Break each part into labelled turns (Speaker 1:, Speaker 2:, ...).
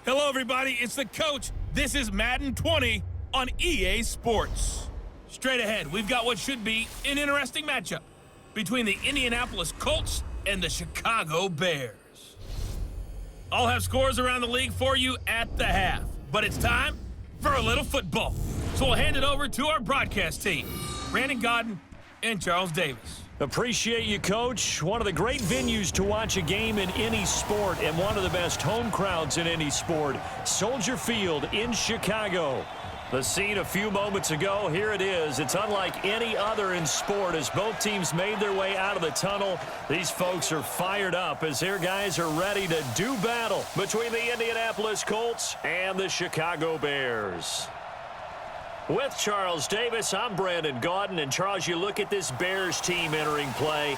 Speaker 1: Hello, everybody. It's the coach. This is Madden 20 on EA Sports. Straight ahead, we've got what should be an interesting matchup between the Indianapolis Colts and the Chicago Bears. I'll have scores around the league for you at the half, but it's time for a little football. So we'll hand it over to our broadcast team, Brandon Godden and Charles Davis.
Speaker 2: Appreciate you, Coach. One of the great venues to watch a game in any sport and one of the best home crowds in any sport, Soldier Field in Chicago. The scene a few moments ago, here it is. It's unlike any other in sport as both teams made their way out of the tunnel. These folks are fired up as their guys are ready to do battle between the Indianapolis Colts and the Chicago Bears. With Charles Davis, I'm Brandon Godden. And Charles, you look at this Bears team entering play.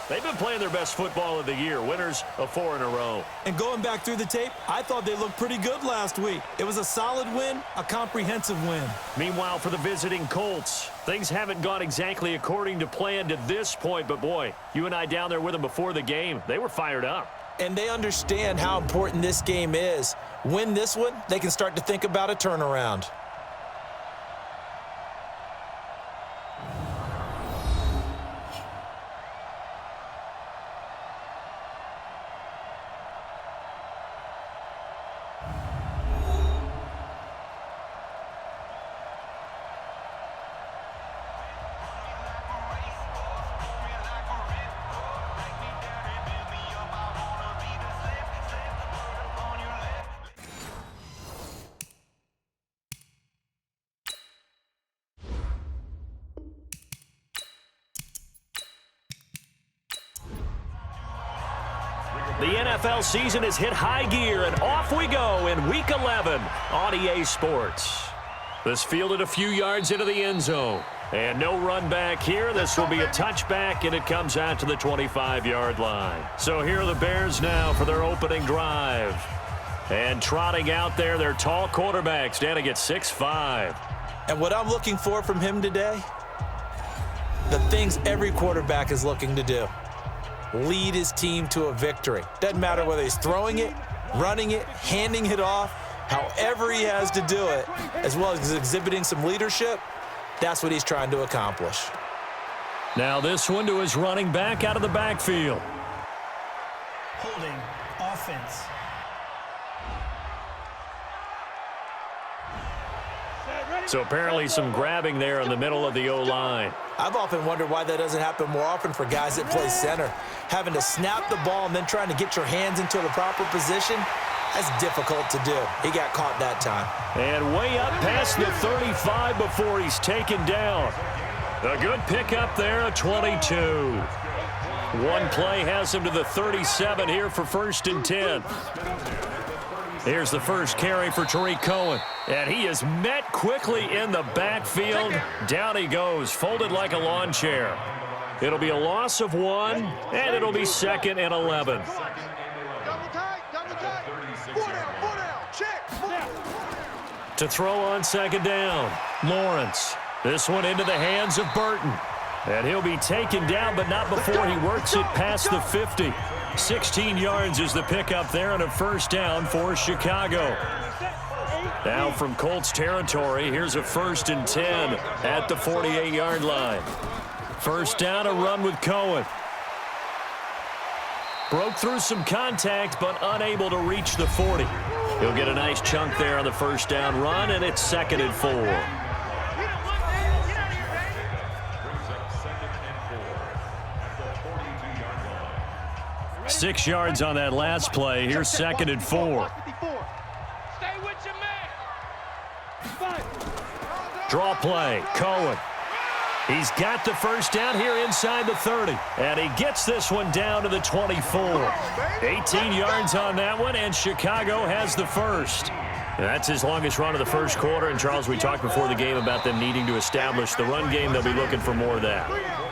Speaker 2: They've been playing their best football of the year, winners of 4 in a row.
Speaker 3: And going back through the tape, I thought they looked pretty good last week. It was a solid win, a comprehensive win.
Speaker 2: Meanwhile, for the visiting Colts, things haven't gone exactly according to plan to this point. But boy, you and I down there with them before the game, they were fired up.
Speaker 3: And they understand how important this game is. Win this one, they can start to think about a turnaround.
Speaker 2: The NFL season has hit high gear, and off we go in Week 11 on EA Sports. This fielded a few yards into the end zone. And no run back here. This will be a touchback, and it comes out to the 25-yard line. So here are the Bears now for their opening drive. And trotting out there, their tall quarterback standing at 6'5".
Speaker 3: And what I'm looking for from him today, the things every quarterback is looking to do. Lead his team to a victory. Doesn't matter whether he's throwing it, running it, handing it off, however he has to do it, as well as exhibiting some leadership, that's what he's trying to accomplish.
Speaker 2: Now this one to his running back out of the backfield.
Speaker 4: Holding offense.
Speaker 2: So apparently some grabbing there in the middle of the O-line.
Speaker 3: I've often wondered why that doesn't happen more often for guys that play center. Having to snap the ball and then trying to get your hands into the proper position, that's difficult to do. He got caught that time.
Speaker 2: And way up past the 35 before he's taken down. A good pickup there, a 22. One play has him to the 37 here for 1st and 10. Here's the first carry for Tariq Cohen. And he is met quickly in the backfield. Down he goes, folded like a lawn chair. It'll be a loss of 1, and it'll be 2nd and 11. To throw on 2nd down, Lawrence. This one into the hands of Burton. And he'll be taken down, but not before he works it past the 50. 16 yards is the pickup there and a 1st down for Chicago. Now from Colts territory, here's a 1st and 10 at the 48-yard line. 1st down, a run with Cohen. Broke through some contact, but unable to reach the 40. He'll get a nice chunk there on the 1st down run, and it's 2nd and 4. 6 yards on that last play. Here's 2nd and 4. Draw play, Cohen. He's got the 1st down here inside the 30. And he gets this one down to the 24. 18 yards on that one, and Chicago has the 1st. That's his longest run of the 1st quarter. And, Charles, we talked before the game about them needing to establish the run game. They'll be looking for more of that.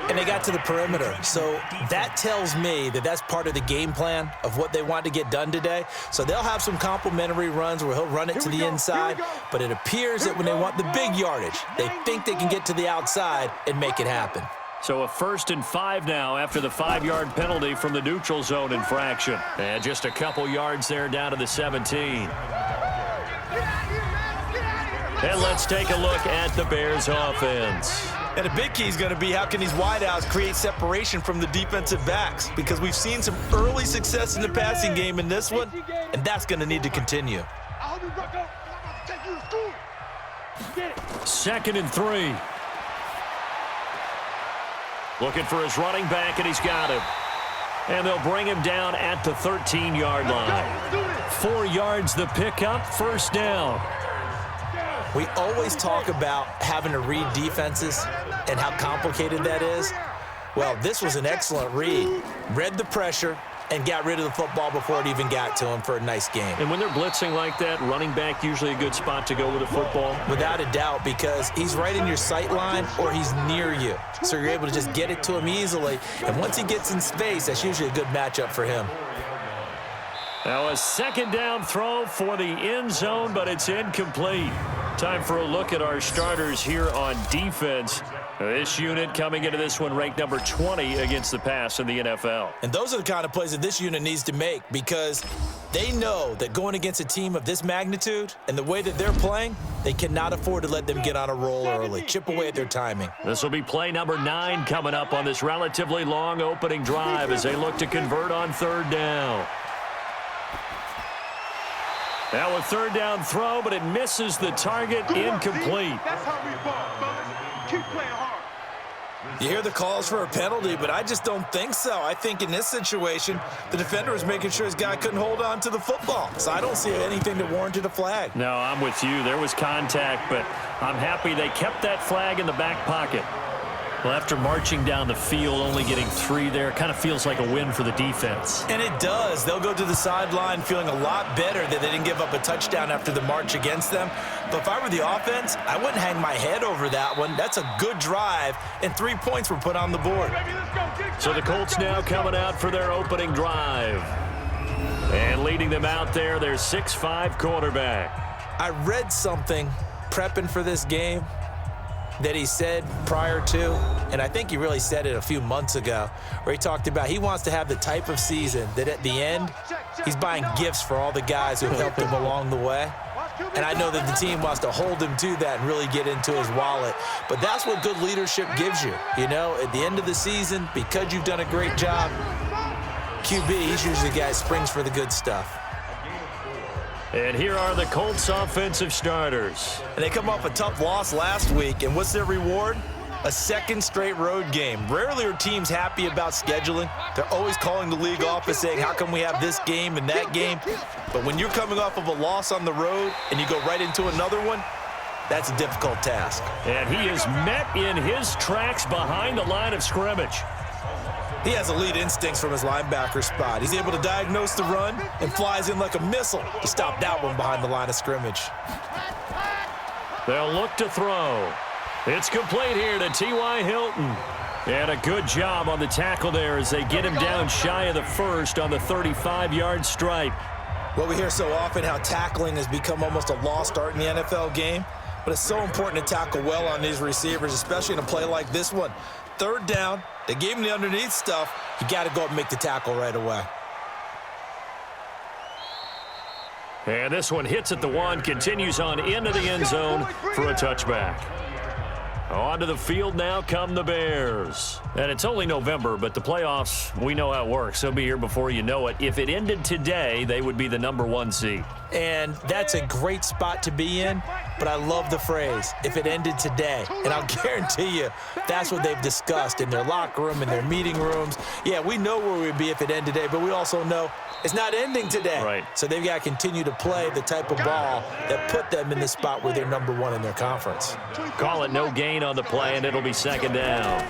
Speaker 3: And they got to the perimeter. So that tells me that that's part of the game plan of what they want to get done today. So they'll have some complimentary runs where he'll run it to the inside. But it appears that when they want the big yardage, they think they can get to the outside and make it happen.
Speaker 2: So a 1st and 5 now after the 5-yard penalty from the neutral zone infraction. And just a couple yards there down to the 17. And let's take a look at the Bears offense.
Speaker 3: And a big key is going to be how can these wideouts create separation from the defensive backs, because we've seen some early success in the passing game in this one, and that's going to need to continue.
Speaker 2: 2nd and 3. Looking for his running back, and he's got him. And they'll bring him down at the 13-yard line. 4 yards the pickup, 1st down.
Speaker 3: We always talk about having to read defenses and how complicated that is. Well, this was an excellent read. Read the pressure and got rid of the football before it even got to him for a nice game.
Speaker 2: And when they're blitzing like that, running back usually a good spot to go with the football?
Speaker 3: Without a doubt, because he's right in your sight line or he's near you. So you're able to just get it to him easily. And once he gets in space, that's usually a good matchup for him.
Speaker 2: Now a 2nd down throw for the end zone, but it's incomplete. Time for a look at our starters here on defense. This unit coming into this one ranked number 20 against the pass in the NFL.
Speaker 3: And those are the kind of plays that this unit needs to make, because they know that going against a team of this magnitude and the way that they're playing, they cannot afford to let them get on a roll early. Chip away at their timing.
Speaker 2: This will be play number 9 coming up on this relatively long opening drive as they look to convert on 3rd down. Now a 3rd down throw, but it misses the target, incomplete.
Speaker 5: That's how we ball, fellas. Keep playing hard.
Speaker 3: You hear the calls for a penalty, but I just don't think so. I think in this situation, the defender was making sure his guy couldn't hold on to the football. So I don't see anything that warranted a flag.
Speaker 2: No, I'm with you. There was contact, but I'm happy they kept that flag in the back pocket. Well, after marching down the field, only getting 3 there, kind of feels like a win for the defense.
Speaker 3: And it does. They'll go to the sideline feeling a lot better that they didn't give up a touchdown after the march against them. But if I were the offense, I wouldn't hang my head over that one. That's a good drive, and 3 points were put on the board.
Speaker 2: So the Colts now coming out for their opening drive. And leading them out there, their 6'5" quarterback.
Speaker 3: I read something prepping for this game that he said prior to, and I think he really said it a few months ago, where he talked about he wants to have the type of season that at the end, he's buying gifts for all the guys who helped him along the way. And I know that the team wants to hold him to that and really get into his wallet. But that's what good leadership gives you. You know, at the end of the season, because you've done a great job, QB, he's usually the guy who springs for the good stuff.
Speaker 2: And here are the Colts offensive starters.
Speaker 3: And they come off a tough loss last week, and what's their reward? A 2nd straight road game. Rarely are teams happy about scheduling. They're always calling the league office saying, how come we have this game and that game? But when you're coming off of a loss on the road and you go right into another one, that's a difficult task.
Speaker 2: And he is met in his tracks behind the line of scrimmage.
Speaker 3: He has elite instincts from his linebacker spot. He's able to diagnose the run and flies in like a missile to stop that one behind the line of scrimmage.
Speaker 2: They'll look to throw. It's complete here to T.Y. Hilton. And a good job on the tackle there as they get him down shy of the 1st on the 35-yard stripe.
Speaker 3: Well, we hear so often how tackling has become almost a lost art in the NFL game, but it's so important to tackle well on these receivers, especially in a play like this one. 3rd down, they gave him the underneath stuff. You got to go up and make the tackle right away.
Speaker 2: And this one hits at the 1, continues on into the end zone for a touchback. Onto the field now come the Bears. And it's only November, but the playoffs, we know how it works. They'll be here before you know it. If it ended today, they would be the number 1 seed.
Speaker 3: And that's a great spot to be in, but I love the phrase, if it ended today. And I'll guarantee you, that's what they've discussed in their locker room, in their meeting rooms. Yeah, we know where we'd be if it ended today, but we also know it's not ending today.
Speaker 2: Right.
Speaker 3: So they've got to continue to play the type of ball that put them in the spot where they're number 1 in their conference.
Speaker 2: Call it no gain on the play, and it'll be 2nd down.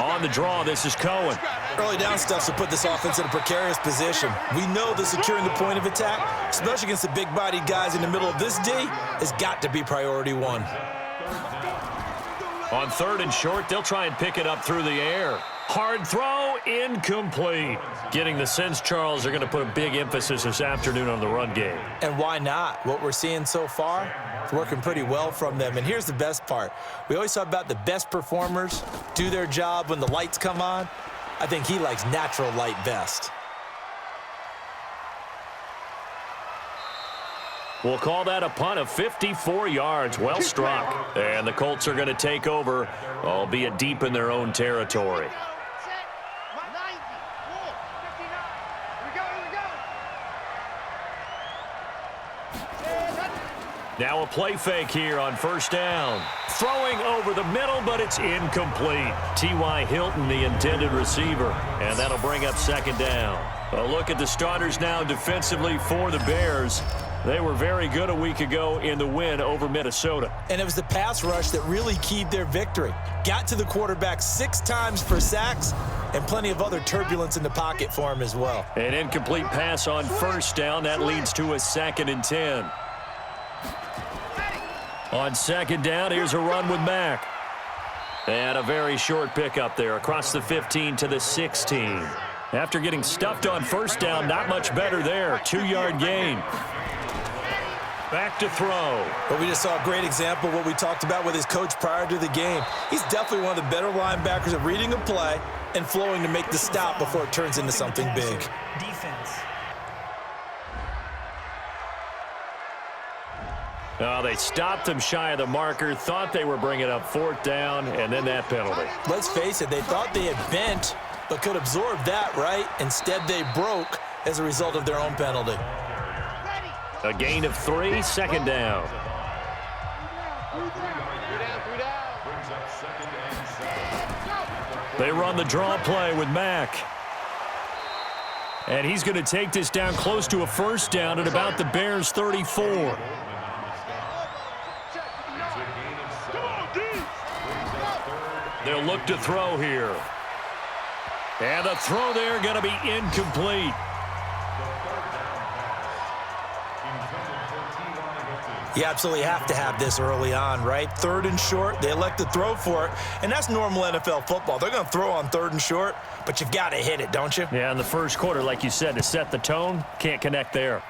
Speaker 2: On the draw, this is Cohen.
Speaker 3: Early down stuff to put this offense in a precarious position. We know that securing the point of attack, especially against the big-bodied guys in the middle of this D, has got to be priority 1.
Speaker 2: On 3rd and short, they'll try and pick it up through the air. Hard throw, incomplete. Getting the sense, Charles, are going to put a big emphasis this afternoon on the run game.
Speaker 3: And why not? What we're seeing so far, it's working pretty well from them. And here's the best part. We always talk about the best performers do their job when the lights come on. I think he likes natural light best.
Speaker 2: We'll call that a punt of 54 yards. Well struck. And the Colts are going to take over, albeit deep in their own territory. Now a play fake here on first down. Throwing over the middle, but it's incomplete. T.Y. Hilton, the intended receiver. And that'll bring up second down. A look at the starters now defensively for the Bears. They were very good a week ago in the win over Minnesota.
Speaker 3: And it was the pass rush that really keyed their victory. Got to the quarterback 6 times for sacks and plenty of other turbulence in the pocket for him as well.
Speaker 2: An incomplete pass on first down. That leads to a 2nd and 10. On second down, here's a run with Mack. And a very short pickup there across the 15 to the 16. After getting stuffed on first down, not much better there. 2-yard gain. Back to throw.
Speaker 3: But we just saw a great example of what we talked about with his coach prior to the game. He's definitely one of the better linebackers at reading a play and flowing to make the stop before it turns into something big.
Speaker 4: Defense.
Speaker 2: Oh, they stopped him shy of the marker, thought they were bringing up 4th down, and then that penalty.
Speaker 3: Let's face it, they thought they had bent, but could absorb that, right? Instead, they broke as a result of their own penalty.
Speaker 2: A gain of 3, 2nd down. They run the draw play with Mack. And he's going to take this down close to a first down at about the Bears' 34. They'll look to throw here. And the throw there going to be incomplete.
Speaker 3: You absolutely have to have this early on, right? 3rd and short, they elect to throw for it, and that's normal NFL football. They're going to throw on 3rd and short, but you've got to hit it, don't you?
Speaker 2: Yeah, in the first quarter, like you said, to set the tone, can't connect there.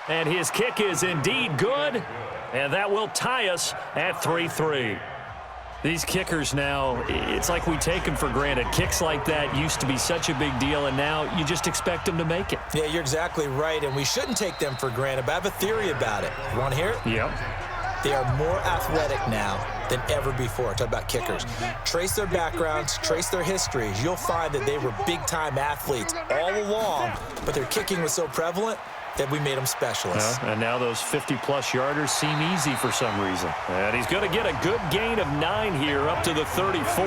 Speaker 2: And his kick is indeed good, and that will tie us at 3-3. These kickers now, it's like we take them for granted. Kicks like that used to be such a big deal, and now you just expect them to make it.
Speaker 3: Yeah, you're exactly right, and we shouldn't take them for granted, but I have a theory about it. You want to hear it?
Speaker 2: Yep.
Speaker 3: They are more athletic now than ever before. Talk about kickers. Trace their backgrounds, trace their histories. You'll find that they were big-time athletes all along, but their kicking was so prevalent that we made them specialists.
Speaker 2: And now those 50-plus yarders seem easy for some reason. And he's going to get a good gain of 9 here up to the 34.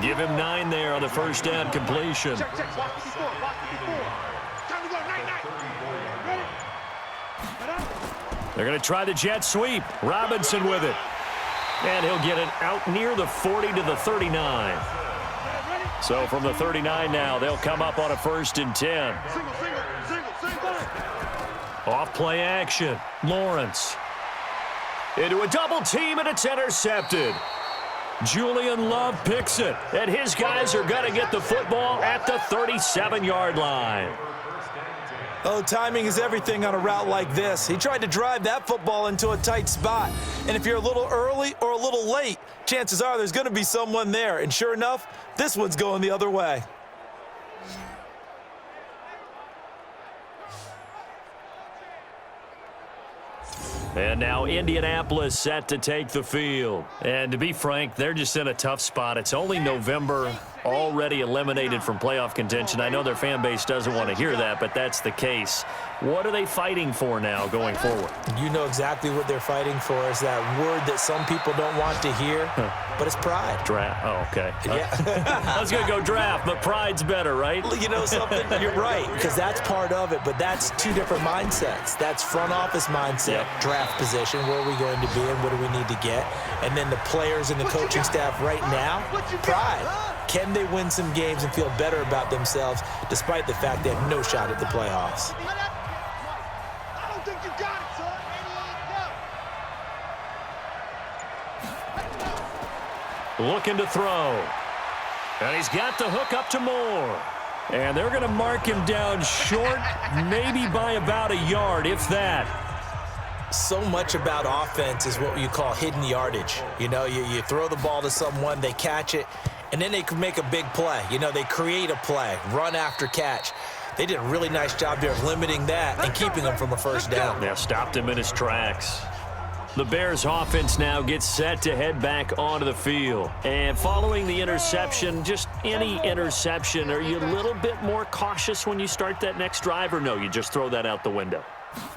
Speaker 2: Give him 9 there on the first down completion. They're going to try the jet sweep. Robinson with it. And he'll get it out near the 40 to the 39. So from the 39 now, they'll come up on a 1st and 10. Off play action. Lawrence. Into a double team, and it's intercepted. Julian Love picks it, and his guys are going to get the football at the 37-yard line.
Speaker 3: Oh, timing is everything on a route like this. He tried to drive that football into a tight spot. And if you're a little early or a little late, chances are there's going to be someone there. And sure enough, this one's going the other way.
Speaker 2: And now Indianapolis set to take the field. And to be frank, they're just in a tough spot. It's only November, already eliminated from playoff contention. I know their fan base doesn't want to hear that, but that's the case. What are they fighting for now going forward?
Speaker 3: You know exactly what they're fighting for is that word that some people don't want to hear, but it's pride.
Speaker 2: Draft. Oh, okay.
Speaker 3: Yeah.
Speaker 2: I was going to go draft, but pride's better, right?
Speaker 3: You know something? You're right, because that's part of it, but that's 2 different mindsets. That's front office mindset, draft position, where are we going to be and what do we need to get? And then the players and the coaching staff right now, pride. Can they win some games and feel better about themselves despite the fact they have no shot at the playoffs?
Speaker 2: Looking to throw. And he's got the hook up to Moore. And they're going to mark him down short, maybe by about a yard, if that.
Speaker 3: So much about offense is what you call hidden yardage. You know, you throw the ball to someone, they catch it, and then they can make a big play. You know, they create a play, run after catch. They did a really nice job there of limiting that and keeping him from a first down.
Speaker 2: Yeah, stopped him in his tracks. The Bears offense now gets set to head back onto the field. And following the interception, just any interception, are you a little bit more cautious when you start that next drive, or no, you just throw that out the window?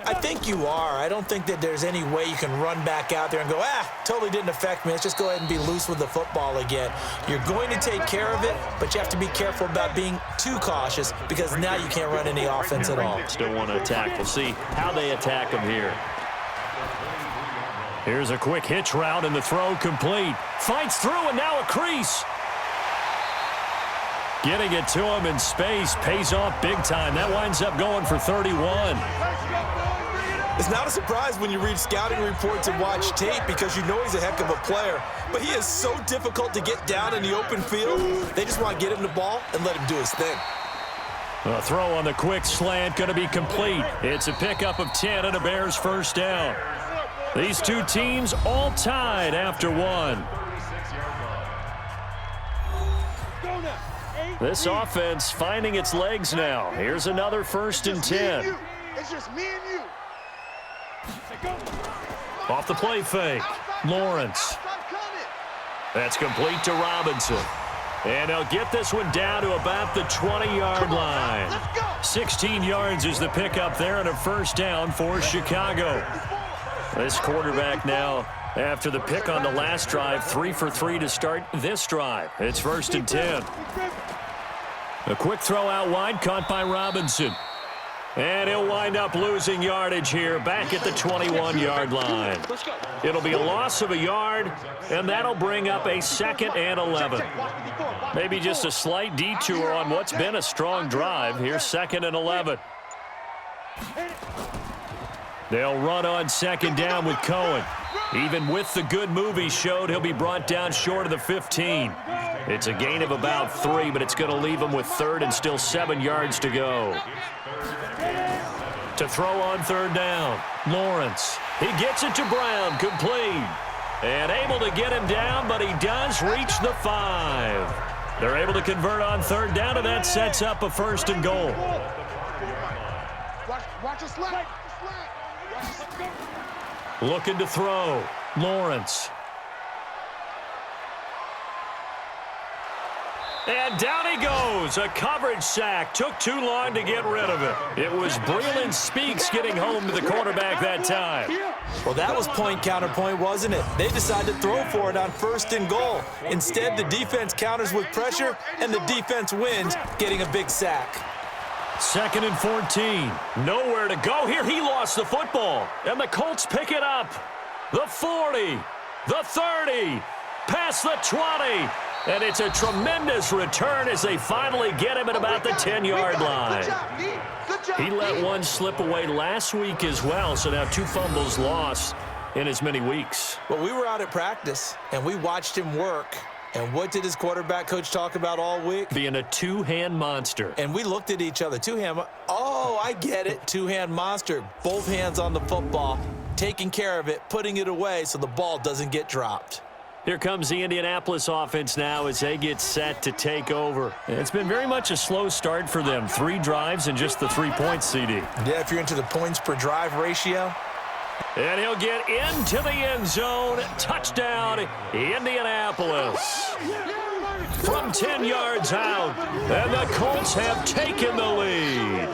Speaker 3: I think you are. I don't think that there's any way you can run back out there and go, totally didn't affect me. Let's just go ahead and be loose with the football again. You're going to take care of it, but you have to be careful about being too cautious because now you can't run any offense at all.
Speaker 2: Still want to attack. We'll see how they attack him here. Here's a quick hitch route and the throw complete. Fights through and now a crease. Getting it to him in space pays off big time. That winds up going for 31.
Speaker 3: It's not a surprise when you read scouting reports and watch tape because you know he's a heck of a player. But he is so difficult to get down in the open field. They just want to get him the ball and let him do his thing.
Speaker 2: A throw on the quick slant going to be complete. It's a pickup of 10 and a Bears first down. These two teams all tied after one. This offense finding its legs now. Here's another 1st and 10.
Speaker 5: It's just me and you.
Speaker 2: Off the play fake. Lawrence. That's complete to Robinson. And he'll get this one down to about the 20-yard line. 16 yards is the pickup there and a first down for Chicago. This quarterback now, after the pick on the last drive, 3 for 3 to start this drive. It's 1st and 10. A quick throw out wide, caught by Robinson. And he'll wind up losing yardage here, back at the 21-yard line. It'll be a loss of a yard, and that'll bring up a 2nd and 11. Maybe just a slight detour on what's been a strong drive. Here's 2nd and 11. They'll run on 2nd down with Cohen. Even with the good move he showed, he'll be brought down short of the 15. It's a gain of about 3, but it's going to leave him with 3rd and still 7 yards to go. To throw on 3rd down, Lawrence. He gets it to Brown, complete. And able to get him down, but he does reach the 5. They're able to convert on 3rd down, and that sets up a 1st and goal.
Speaker 5: Watch us slide.
Speaker 2: Looking to throw, Lawrence. And down he goes. A coverage sack. Took too long to get rid of it. It was Breeland Speaks getting home to the quarterback that time.
Speaker 3: Well, that was point counterpoint, wasn't it? They decided to throw for it on 1st and goal. Instead, the defense counters with pressure, and the defense wins, getting a big sack.
Speaker 2: 2nd and 14. Nowhere to go here. He lost the football. And the Colts pick it up. The 40. The 30. Past the 20. And it's a tremendous return as they finally get him at about the 10-yard line. He let one slip away last week as well, so now 2 fumbles lost in as many weeks.
Speaker 3: Well, we were out at practice, and we watched him work. And what did his quarterback coach talk about all week?
Speaker 2: Being a two-hand monster.
Speaker 3: And we looked at each other. Oh, I get it. Two-hand monster. Both hands on the football, taking care of it, putting it away so the ball doesn't get dropped.
Speaker 2: Here comes the Indianapolis offense now as they get set to take over. It's been very much a slow start for them. 3 drives and just the 3 points, CD.
Speaker 3: Yeah, if you're into the points per drive ratio.
Speaker 2: And he'll get into the end zone. Touchdown, Indianapolis. From 10 yards out, and the Colts have taken the lead.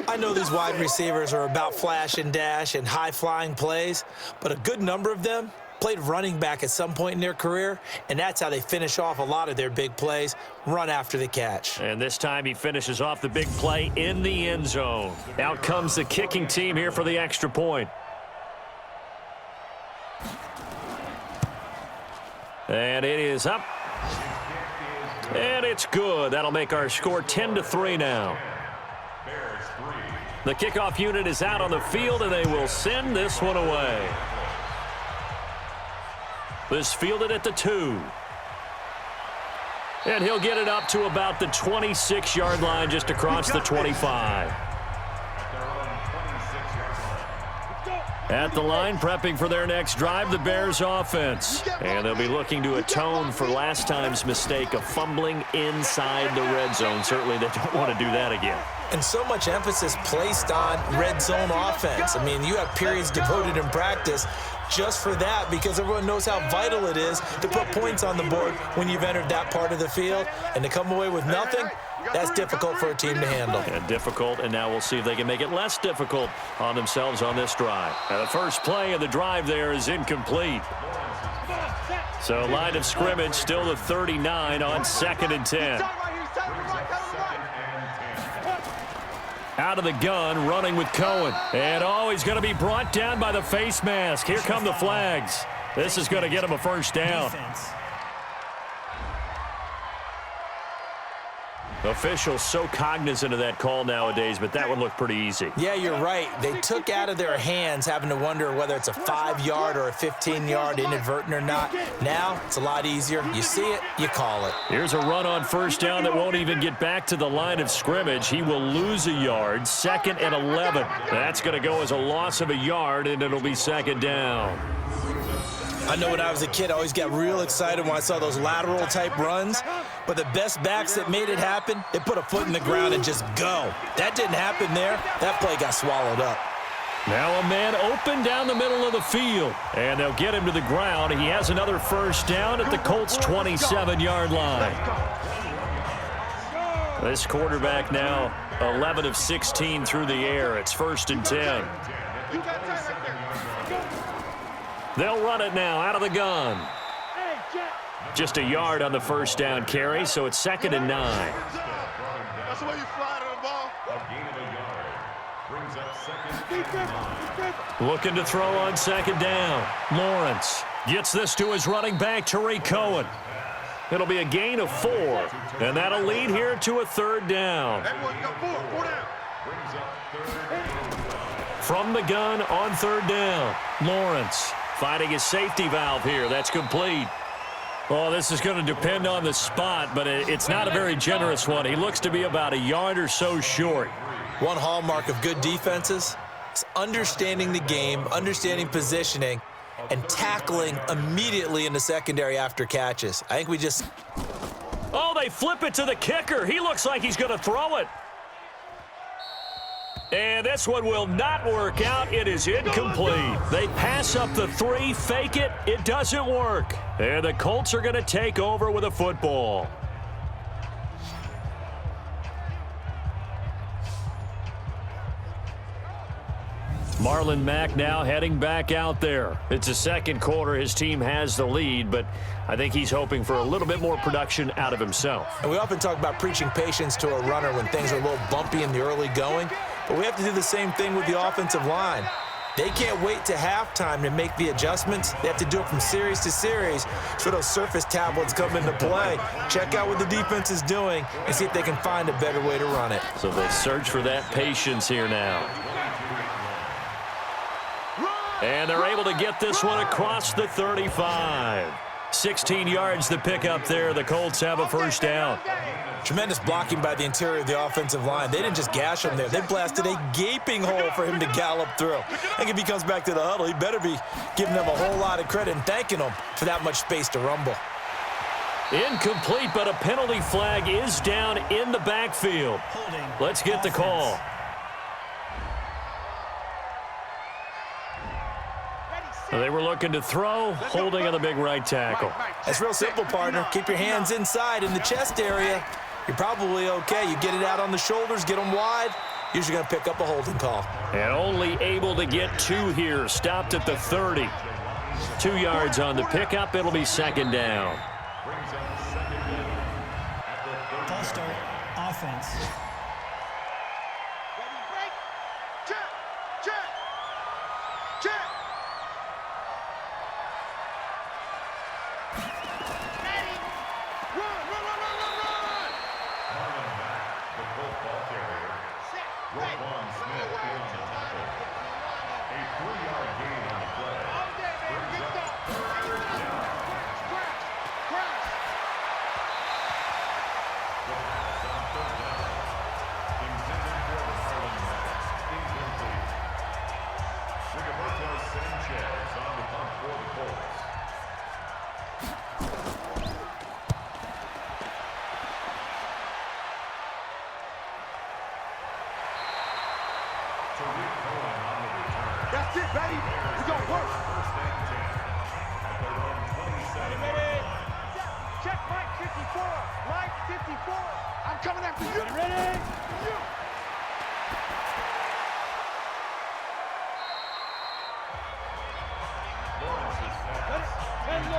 Speaker 3: I know these wide receivers are about flash and dash and high-flying plays, but a good number of them played running back at some point in their career, and that's how they finish off a lot of their big plays, run after the catch.
Speaker 2: And this time he finishes off the big play in the end zone. Out comes the kicking team here for the extra point. And it is up. And it's good. That'll make our score 10-3 now. The kickoff unit is out on the field, and they will send this one away. This fielded at the 2. And he'll get it up to about the 26-yard line just across the 25. At the line, prepping for their next drive, the Bears offense. And they'll be looking to atone for last time's mistake of fumbling inside the red zone. Certainly they don't want to do that again.
Speaker 3: And so much emphasis placed on red zone offense. I mean, you have periods devoted in practice just for that because everyone knows how vital it is to put points on the board when you've entered that part of the field. And to come away with nothing, that's difficult for a team to handle.
Speaker 2: And difficult, and now we'll see if they can make it less difficult on themselves on this drive. And the first play of the drive there is incomplete. So line of scrimmage still the 39 on 2nd and 10. Out of the gun, running with Cohen. And he's going to be brought down by the face mask. Here come the flags. This is going to get him a first down. Officials so cognizant of that call nowadays, but that one looked pretty easy.
Speaker 3: Yeah, you're right. They took out of their hands having to wonder whether it's a 5-yard or a 15-yard inadvertent or not. Now, it's a lot easier. You see it, you call it.
Speaker 2: Here's a run on first down that won't even get back to the line of scrimmage. He will lose a yard, 2nd and 11. That's going to go as a loss of a yard, and it'll be 2nd down.
Speaker 3: I know when I was a kid, I always got real excited when I saw those lateral-type runs. But the best backs that made it happen, they put a foot in the ground and just go. That didn't happen there. That play got swallowed up.
Speaker 2: Now a man open down the middle of the field. And they'll get him to the ground. He has another first down at the Colts' 27-yard line. This quarterback now 11 of 16 through the air. It's 1st and 10. They'll run it now out of the gun. Just a yard on the first down carry, so it's 2nd and 9.
Speaker 5: That's the way you fly to the ball.
Speaker 2: Looking to throw on 2nd down. Lawrence gets this to his running back, Tariq Cohen. It'll be a gain of 4, and that'll lead here to a 3rd down. From the gun on 3rd down, Lawrence finding his safety valve here. That's complete. Oh, this is going to depend on the spot, but it's not a very generous one. He looks to be about a yard or so short.
Speaker 3: One hallmark of good defenses is understanding the game, understanding positioning, and tackling immediately in the secondary after catches. I think we just...
Speaker 2: Oh, they flip it to the kicker. He looks like he's going to throw it. And this one will not work out. It is incomplete. They pass up the 3, fake it. It doesn't work. And the Colts are going to take over with a football. Marlon Mack now heading back out there. It's the 2nd quarter. His team has the lead, but I think he's hoping for a little bit more production out of himself.
Speaker 3: And we often talk about preaching patience to a runner when things are a little bumpy in the early going, but we have to do the same thing with the offensive line. They can't wait to halftime to make the adjustments. They have to do it from series to series so those surface tablets come into play. Check out what the defense is doing and see if they can find a better way to run it.
Speaker 2: So they search for that patience here now. And they're able to get this one across the 35. 16 yards to pick up there. The Colts have a first down.
Speaker 3: Tremendous blocking by the interior of the offensive line. They didn't just gash him there. They blasted a gaping hole for him to gallop through. I think if he comes back to the huddle, he better be giving them a whole lot of credit and thanking them for that much space to rumble.
Speaker 2: Incomplete, but a penalty flag is down in the backfield. Let's get the call. They were looking to throw, holding on the big right tackle.
Speaker 3: That's real simple, partner. Keep your hands inside in the chest area. You're probably okay. You get it out on the shoulders, get them wide. Usually going to pick up a holding call.
Speaker 2: And only able to get 2 here. Stopped at the 30. 2 yards on the pickup. It'll be 2nd down.
Speaker 4: False start, offense.
Speaker 5: Key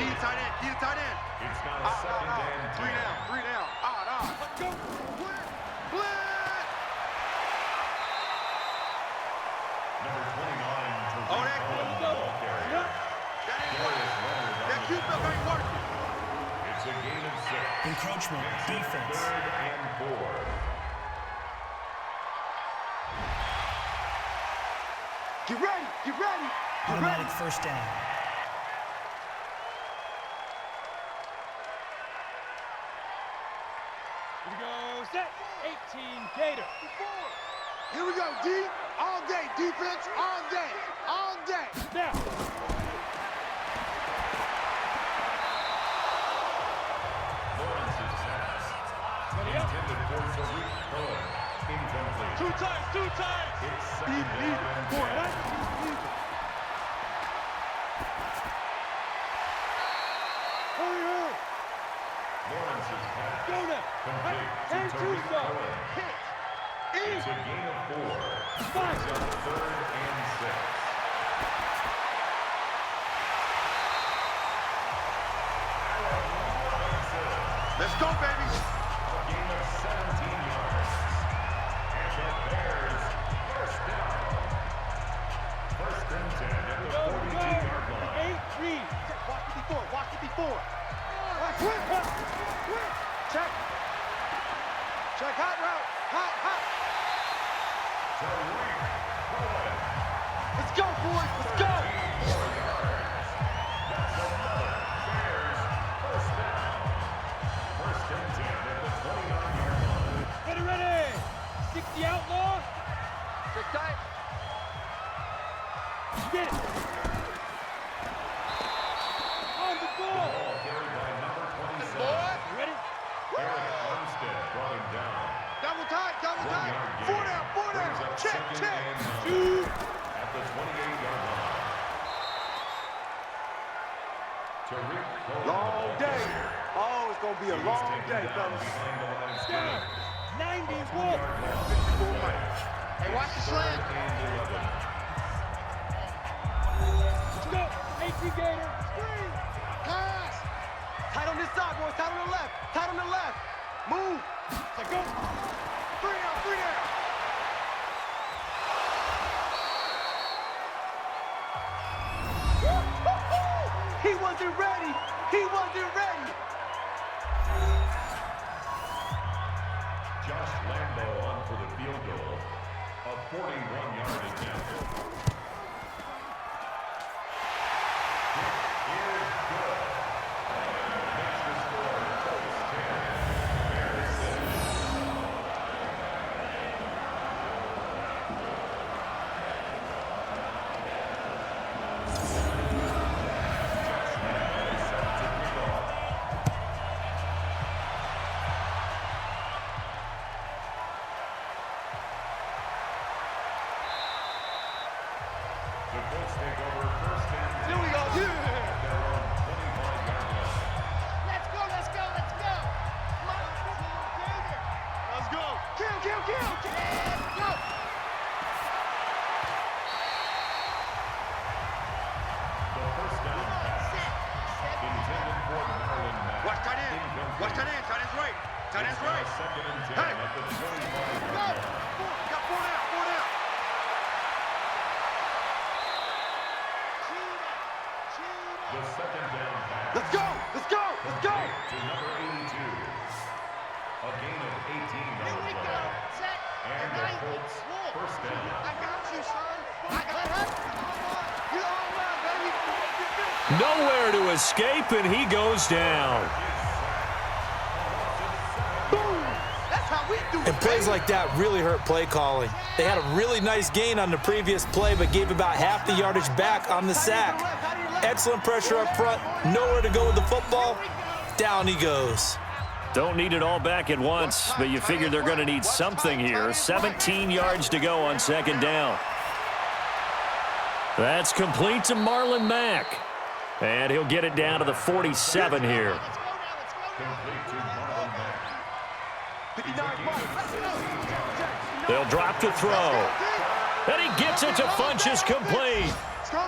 Speaker 5: to tight end. Key to tight end.
Speaker 6: It's now a second and 10.
Speaker 5: Three down. Let's go. Blitz.
Speaker 6: Number 29.
Speaker 5: Oh, that ain't working. That Q-tip ain't working.
Speaker 6: It's a gain of 6.
Speaker 4: Encroachment, defense.
Speaker 6: 3rd and 4.
Speaker 5: Get ready. Get ready. Get ready.
Speaker 4: Automatic first down.
Speaker 7: Here we go, set, 18, Gator.
Speaker 5: Here we go, D. All day. Defense all day. All day.
Speaker 7: Now.
Speaker 6: Lawrence's pass. Intended for Tariq Cohen. Incomplete.
Speaker 7: Two times.
Speaker 6: It's second down and 10.
Speaker 7: Hurry.
Speaker 6: Lawrence's pass.
Speaker 7: Go now.
Speaker 6: Complete to
Speaker 7: And
Speaker 6: Tariq
Speaker 7: two stop.
Speaker 6: Cohen.
Speaker 5: Hit.
Speaker 6: It's a gain of 4.
Speaker 7: Five.
Speaker 6: It's on 3rd and 6.
Speaker 5: Let's go, baby.
Speaker 6: A gain of 17 yards. And the Bears first down. 1st and 10 at the 42-yard line.
Speaker 7: 18.
Speaker 5: Watch it before. Check. Hot route. Hot.
Speaker 6: Tariq Cohen.
Speaker 5: Let's go, boys. Let's go.
Speaker 6: 4 yards. That's another Bears first down. 1st and 10 at the 29-yard line.
Speaker 7: Ready. 60 outlaw.
Speaker 5: Check tight.
Speaker 7: Get it. On the ball.
Speaker 6: Ball carried by number 27.
Speaker 5: Boy.
Speaker 7: Ready?
Speaker 6: Eric Armstead brought him down.
Speaker 5: Double tight.
Speaker 6: 1-yard gain.
Speaker 5: Four down.
Speaker 6: Brings up
Speaker 5: Check.
Speaker 6: second and 9
Speaker 7: Two.
Speaker 6: at the 28-yard line. Tariq Cohen.
Speaker 5: Long day. Oh, it's going to be a long
Speaker 6: Taken
Speaker 5: day,
Speaker 6: down
Speaker 5: fellas.
Speaker 6: behind the line of
Speaker 7: Down.
Speaker 6: scrimmage.
Speaker 7: 90
Speaker 6: 2-yard
Speaker 7: wolf.
Speaker 6: loss.
Speaker 5: Hey, watch the slant.
Speaker 6: 3rd and 11.
Speaker 7: Let's go. 18 Gator. Screen.
Speaker 5: Pass. Tight on this side, boys. Tight on the left. Move.
Speaker 7: Let's go.
Speaker 5: Three down. He wasn't ready.
Speaker 6: Josh Lambo on for the field goal. A 41-yard attempt. It is good. Makes the score Colts 10, Bears 6. Josh Lambo set to kick off. The Colts take over 1st and 10.
Speaker 5: Here we go.
Speaker 6: At their own 25-yard line.
Speaker 5: Let's go. Let's go. Kill. Go.
Speaker 6: The first down pass intended for Maryland Mack.
Speaker 5: Watch tight end.
Speaker 6: Incomplete.
Speaker 5: Tight end's right.
Speaker 6: It's now 2nd and 10
Speaker 5: Hey.
Speaker 6: at the 25-yard
Speaker 5: Go.
Speaker 6: line.
Speaker 5: Got four down.
Speaker 6: The 2nd down pass.
Speaker 5: Let's go.
Speaker 6: Complete to number 82. A gain of 18 on the play. And the Colts first down.
Speaker 5: I got you, son. I got it. You're all around, baby.
Speaker 2: Nowhere to escape, and he goes down.
Speaker 5: Boom. That's how we do it.
Speaker 3: And plays like that really hurt play calling. They had a really nice gain on the previous play, but gave about half the yardage back on the sack. Excellent pressure up front, nowhere to go with the football. Down he goes.
Speaker 2: Don't need it all back at once, but you figure they're going to need something here. 17 yards to go on 2nd down. That's complete to Marlon Mack. And he'll get it down to the 47 here.
Speaker 6: Complete to Marlon Mack.
Speaker 2: They'll drop to throw. And he gets it to Funchess complete.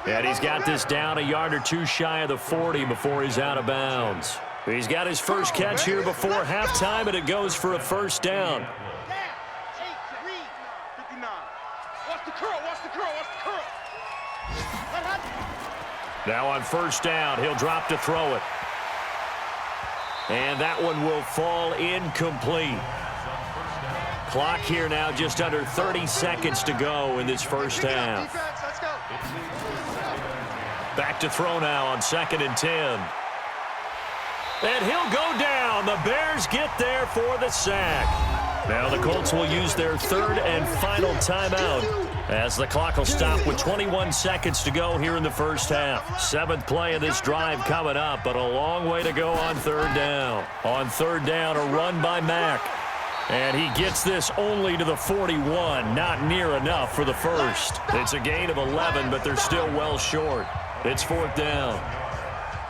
Speaker 2: And he's got this down a yard or two shy of the 40 before he's out of bounds. He's got his first catch here before halftime, and it goes for a first down.
Speaker 7: Watch the curl, watch the curl, watch the curl.
Speaker 2: Now on first down, he'll drop to throw it. And that one will fall incomplete. Clock here now just under 30 seconds to go in this first half. Back to throw now on 2nd and 10. And he'll go down. The Bears get there for the sack. Now the Colts will use their 3rd and final timeout as the clock will stop with 21 seconds to go here in the first half. 7th play of this drive coming up, but a long way to go on 3rd down. On 3rd down, a run by Mack. And he gets this only to the 41, not near enough for the first. It's a gain of 11, but they're still well short. It's 4th down.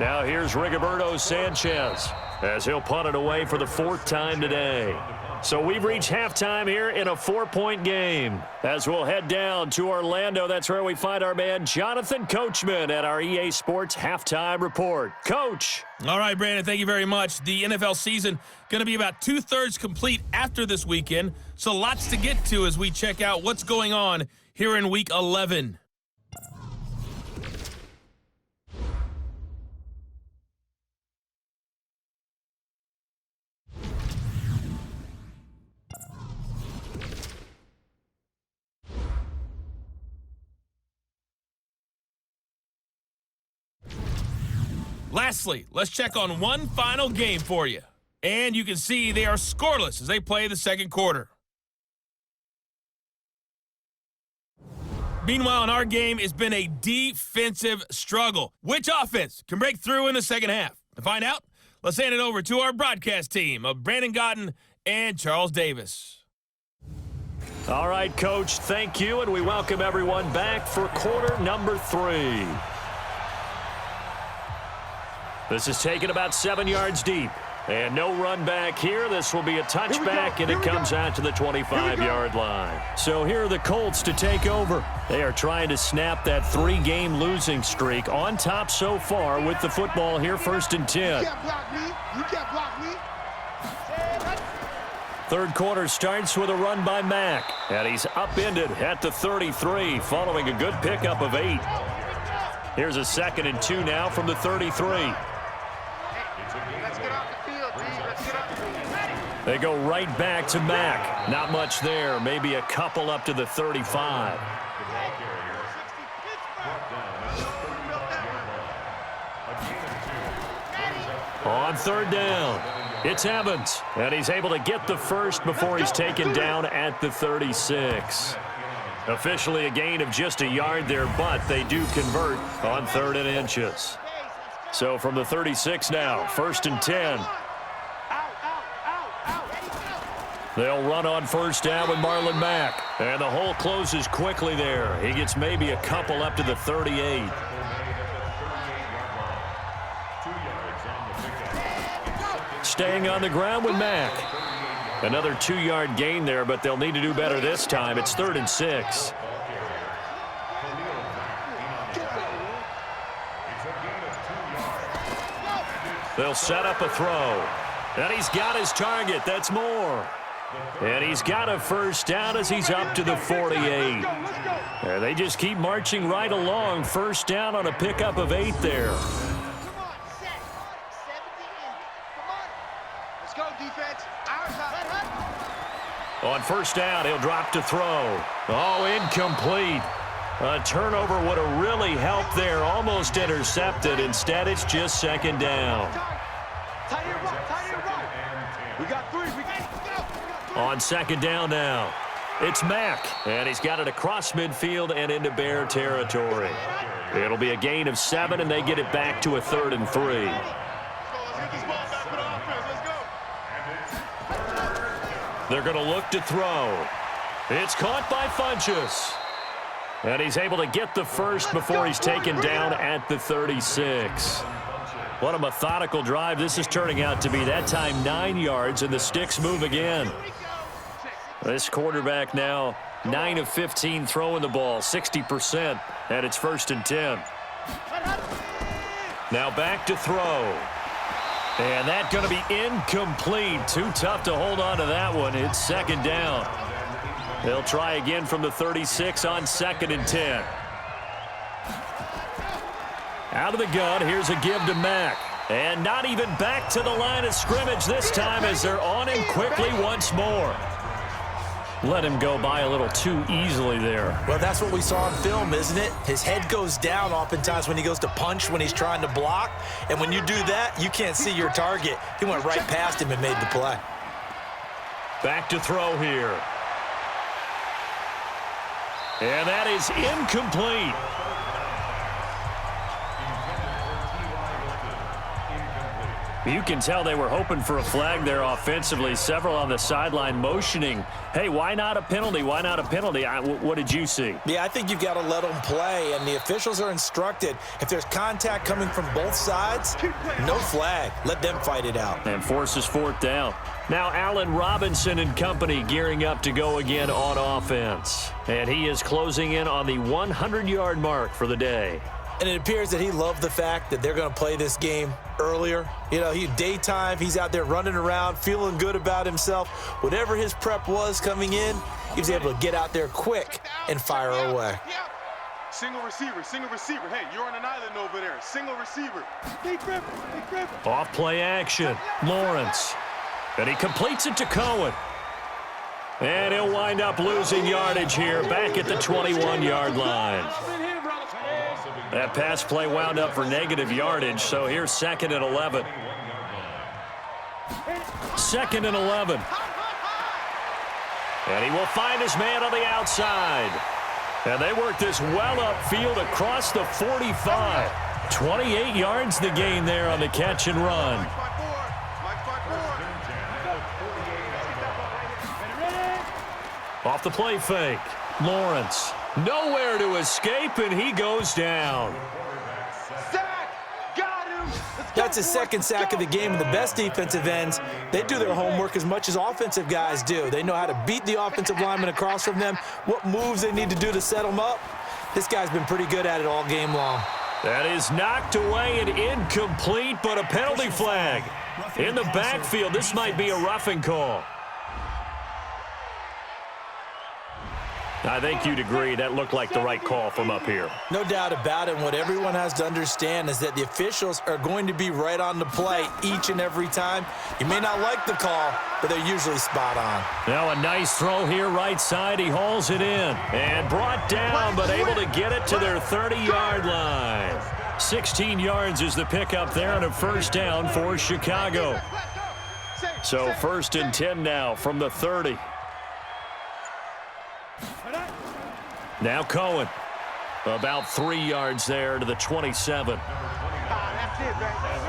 Speaker 2: Now here's Rigoberto Sanchez as he'll punt it away for the 4th time today. So we've reached halftime here in a 4-point game. As we'll head down to Orlando, that's where we find our man Jonathan Coachman at our EA Sports Halftime Report. Coach.
Speaker 1: All right, Brandon, thank you very much. The NFL season going to be about 2/3 complete after this weekend, so lots to get to as we check out what's going on here in Week 11. Lastly, let's check on one final game for you. And you can see they are scoreless as they play the second quarter. Meanwhile, in our game, it's been a defensive struggle. Which offense can break through in the second half? To find out, let's hand it over to our broadcast team of Brandon Gotten and Charles Davis.
Speaker 2: All right, Coach, thank you, and we welcome everyone back for quarter number 3. This is taken about 7 yards deep. And no run back here. This will be a touchback, and it comes out to the 25-yard line. So here are the Colts to take over. They are trying to snap that 3-game losing streak on top so far with the football here, 1st and 10.
Speaker 5: You can't block me. You can't block me.
Speaker 2: Third quarter starts with a run by Mack. And he's upended at the 33 following a good pickup of 8. Here's a 2nd and 2 now from the 33. They go right back to Mack. Not much there. Maybe a couple up to the 35. On 3rd down, it's Evans. And he's able to get the first before he's taken down at the 36. Officially a gain of just a yard there, but they do convert on 3rd and inches. So from the 36 now, 1st and 10. They'll run on 1st down with Marlon Mack. And the hole closes quickly there. He gets maybe a couple up to the 38. Staying on the ground with Mack. Another 2-yard gain there, but they'll need to do better this time. It's 3rd and 6. They'll set up a throw. And he's got his target. That's more. And he's got a first down as he's up to the 48. And they just keep marching right along. First down on a pickup of 8 there.
Speaker 5: Let's go, defense.
Speaker 2: On 1st down, he'll drop to throw. Oh, incomplete. A turnover would have really helped there. Almost intercepted. Instead, it's just 2nd down.
Speaker 7: We got 3.
Speaker 2: On 2nd down now, it's Mack. And he's got it across midfield and into Bear territory. It'll be a gain of 7, and they get it back to a 3rd and 3. They're going to look to throw. It's caught by Funchess. And he's able to get the first before he's taken down at the 36. What a methodical drive this is turning out to be. That time 9 yards, and the sticks move again. This quarterback now 9 of 15 throwing the ball, 60%, and it's 1st and 10. Now back to throw. And that's going to be incomplete. Too tough to hold on to that one. It's 2nd down. They'll try again from the 36 on 2nd and 10. Out of the gun, here's a give to Mack. And not even back to the line of scrimmage this time as they're on him quickly once more. Let him go by a little too easily there.
Speaker 3: Well, that's what we saw on film, isn't it? His head goes down oftentimes when he goes to punch, when he's trying to block. And when you do that, you can't see your target. He went right past him and made the play.
Speaker 2: Back to throw here. And that is incomplete. You can tell they were hoping for a flag there offensively. Several on the sideline motioning, hey, why not a penalty? Why not a penalty? What did you see?
Speaker 3: Yeah, I think you've got to let them play, and the officials are instructed, if there's contact coming from both sides, no flag. Let them fight it out.
Speaker 2: And forces 4th down. Now Allen Robinson and company gearing up to go again on offense. And he is closing in on the 100-yard mark for the day.
Speaker 3: And it appears that he loved the fact that they're going to play this game earlier. You know, daytime, he's out there running around, feeling good about himself. Whatever his prep was coming in, he was able to get out there quick and fire away.
Speaker 7: Single receiver, single receiver. Hey, you're on an island over there. Single receiver. Deep grip, deep grip.
Speaker 2: Off play action, Lawrence. And he completes it to Cohen. And he'll wind up losing yardage here back at the 21-yard line. That pass play wound up for negative yardage, so here's 2nd and 11. 2nd and 11. And he will find his man on the outside. And they work this well upfield across the 45. 28 yards the gain there on the catch and run. Off the play fake. Lawrence. Nowhere to escape, and he goes down.
Speaker 3: That's his 2nd sack of the game, and the best defensive ends, they do their homework as much as offensive guys do. They know how to beat the offensive lineman across from them, what moves they need to do to set them up. This guy's been pretty good at it all game long.
Speaker 2: That is knocked away and incomplete, but a penalty flag. In the backfield, this might be a roughing call. I think you'd agree that looked like the right call from up here.
Speaker 3: No doubt about it. What everyone has to understand is that the officials are going to be right on the play each and every time. You may not like the call, but they're usually spot on.
Speaker 2: Now a nice throw here right side. He hauls it in and brought down, but able to get it to their 30-yard line. 16 yards is the pickup there and a 1st down for Chicago. So 1st and 10 now from the 30. Now Cohen, about 3 yards there to the 27.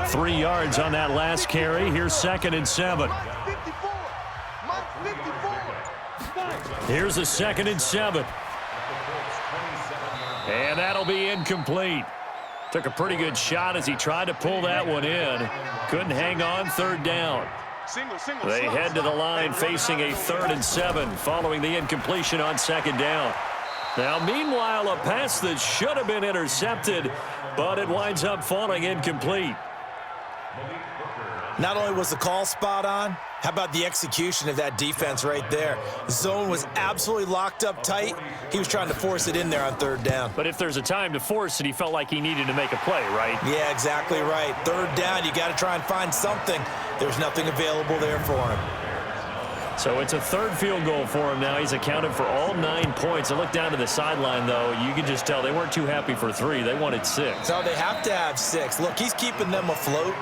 Speaker 2: 3 yards on that last carry. Here's 2nd and 7. Here's a 2nd and 7. And that'll be incomplete. Took a pretty good shot as he tried to pull that one in. Couldn't hang on, 3rd down. They head to the line facing a 3rd and 7 following the incompletion on 2nd down. Now, meanwhile, a pass that should have been intercepted, but it winds up falling incomplete.
Speaker 3: Not only was the call spot on, how about the execution of that defense right there? The zone was absolutely locked up tight. He was trying to force it in there on 3rd down.
Speaker 2: But if there's a time to force it, he felt like he needed to make a play, right?
Speaker 3: Yeah, exactly right. 3rd down, you got to try and find something. There's nothing available there for him.
Speaker 2: So it's a 3rd field goal for him now. He's accounted for all 9 points. I look down to the sideline, though. You can just tell they weren't too happy for 3. They wanted 6.
Speaker 3: No, they have to have 6. Look, he's keeping them afloat,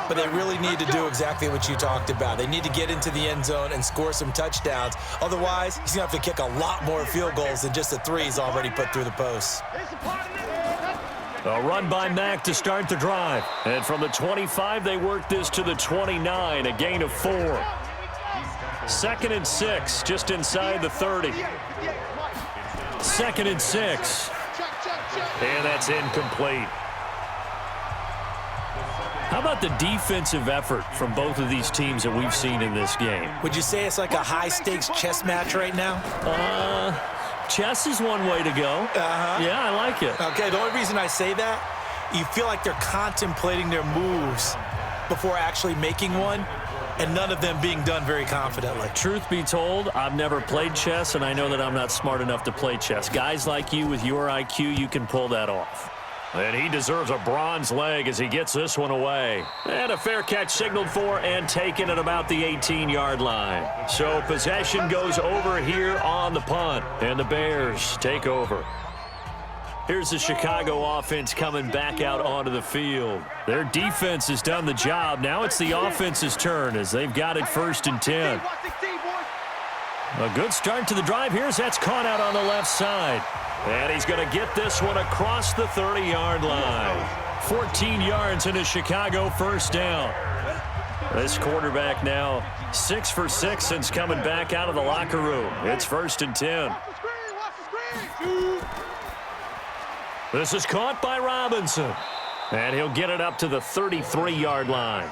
Speaker 3: but they really need to do exactly what you talked about. They need to get into the end zone and score some touchdowns. Otherwise, he's going to have to kick a lot more field goals than just the 3 he's already put through the posts.
Speaker 2: A run by Mack to start the drive. And from the 25, they work this to the 29, a gain of 4. 2nd and 6, just inside the 30. 2nd and 6. And that's incomplete. How about the defensive effort from both of these teams that we've seen in this game?
Speaker 3: Would you say it's like a high-stakes chess match right now?
Speaker 2: chess is one way to go. Yeah, I like it.
Speaker 3: Okay, the only reason I say that, you feel like they're contemplating their moves before actually making one, and none of them being done very confidently.
Speaker 2: Truth be told, I've never played chess, and I know that I'm not smart enough to play chess. Guys like you with your IQ, you can pull that off. And he deserves a bronze leg as he gets this one away. And a fair catch signaled for and taken at about the 18-yard line. So possession goes over here on the punt, and the Bears take over. Here's the Chicago offense coming back out onto the field. Their defense has done the job. Now it's the offense's turn as they've got it 1st and 10. A good start to the drive. That's caught out on the left side. And he's going to get this one across the 30-yard line. 14 yards and a Chicago first down. This quarterback now 6 for 6 since coming back out of the locker room. It's 1st and 10. This is caught by Robinson. And he'll get it up to the 33-yard line.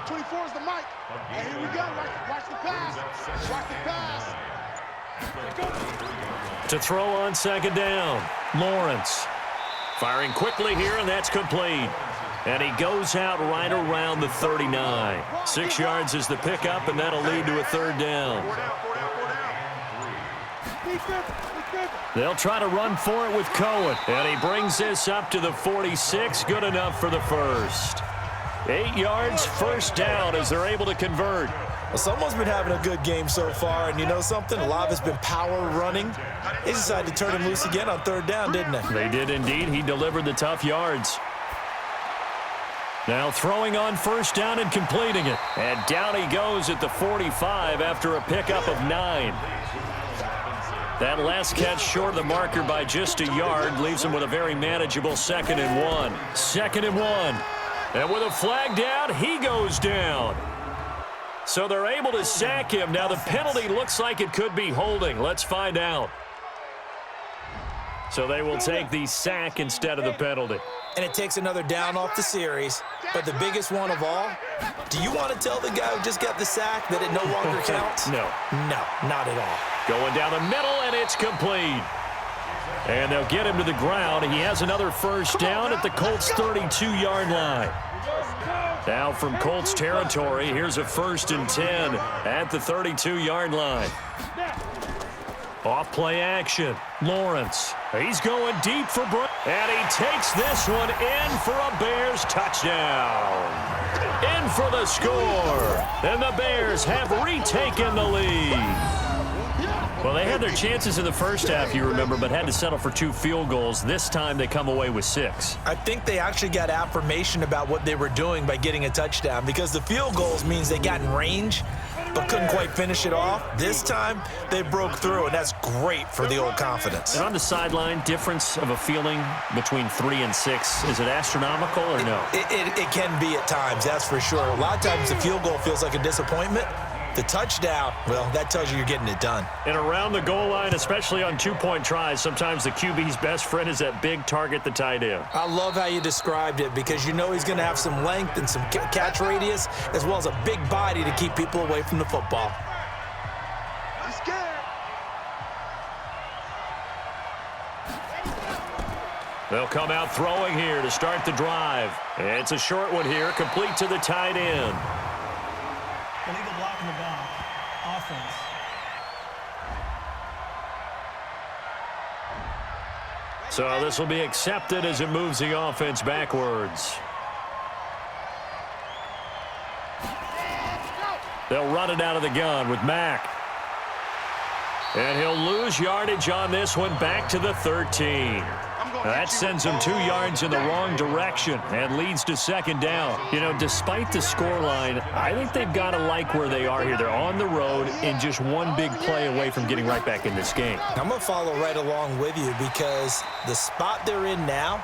Speaker 5: 24 is the mic. And here we go. Watch the pass. Watch the pass.
Speaker 2: To throw on 2nd down, Lawrence. Firing quickly here, and that's complete. And he goes out right around the 39. 6 yards is the pickup, and that'll lead to a 3rd down. They'll try to run for it with Cohen. And he brings this up to the 46. Good enough for the first. 8 yards, 1st down as they're able to convert.
Speaker 3: Well, someone's been having a good game so far, and you know something? A lot of it's been power running. They decided to turn him loose again on 3rd down, didn't they?
Speaker 2: They did indeed. He delivered the tough yards. Now throwing on 1st down and completing it. And down he goes at the 45 after a pickup of 9. That last catch short of the marker by just a yard leaves him with a very manageable 2nd and 1. 2nd and 1. And with a flag down, he goes down. So they're able to sack him. Now the penalty looks like it could be holding. Let's find out. So they will take the sack instead of the penalty.
Speaker 3: And it takes another down off the series. But the biggest one of all, do you want to tell the guy who just got the sack that it no longer counts?
Speaker 2: No.
Speaker 3: No, not at all.
Speaker 2: Going down the middle, and it's complete. And they'll get him to the ground. He has another 1st down at the Colts' 32-yard line. Now from Colts territory, here's a 1st and 10 at the 32-yard line. Off play action. Lawrence. He's going deep for Brown. And he takes this one in for a Bears touchdown. In for the score. And the Bears have retaken the lead. Well, they had their chances in the first half, you remember, but had to settle for 2 field goals. This time they come away with 6.
Speaker 3: I think they actually got affirmation about what they were doing by getting a touchdown, because the field goals means they got in range but couldn't quite finish it off. This time they broke through, and that's great for the old confidence.
Speaker 2: And on the sideline, difference of a feeling between 3 and 6, is it astronomical or no?
Speaker 3: It can be at times, that's for sure. A lot of times the field goal feels like a disappointment. The touchdown, well, that tells you you're getting it done.
Speaker 2: And around the goal line, especially on 2-point tries, sometimes the QB's best friend is that big target, the tight end.
Speaker 3: I love how you described it, because you know he's going to have some length and some catch radius, as well as a big body to keep people away from the football.
Speaker 5: He's scared.
Speaker 2: They'll come out throwing here to start the drive. It's a short one here, complete to the tight end.
Speaker 4: Illegal block in the back. Offense.
Speaker 2: So this will be accepted as it moves the offense backwards. They'll run it out of the gun with Mack. And he'll lose yardage on this one back to the 13. That sends him 2 yards in the wrong direction and leads to 2nd down. You know, despite the scoreline, I think they've got to like where they are here. They're on the road and just one big play away from getting right back in this game.
Speaker 3: I'm going to follow right along with you, because the spot they're in now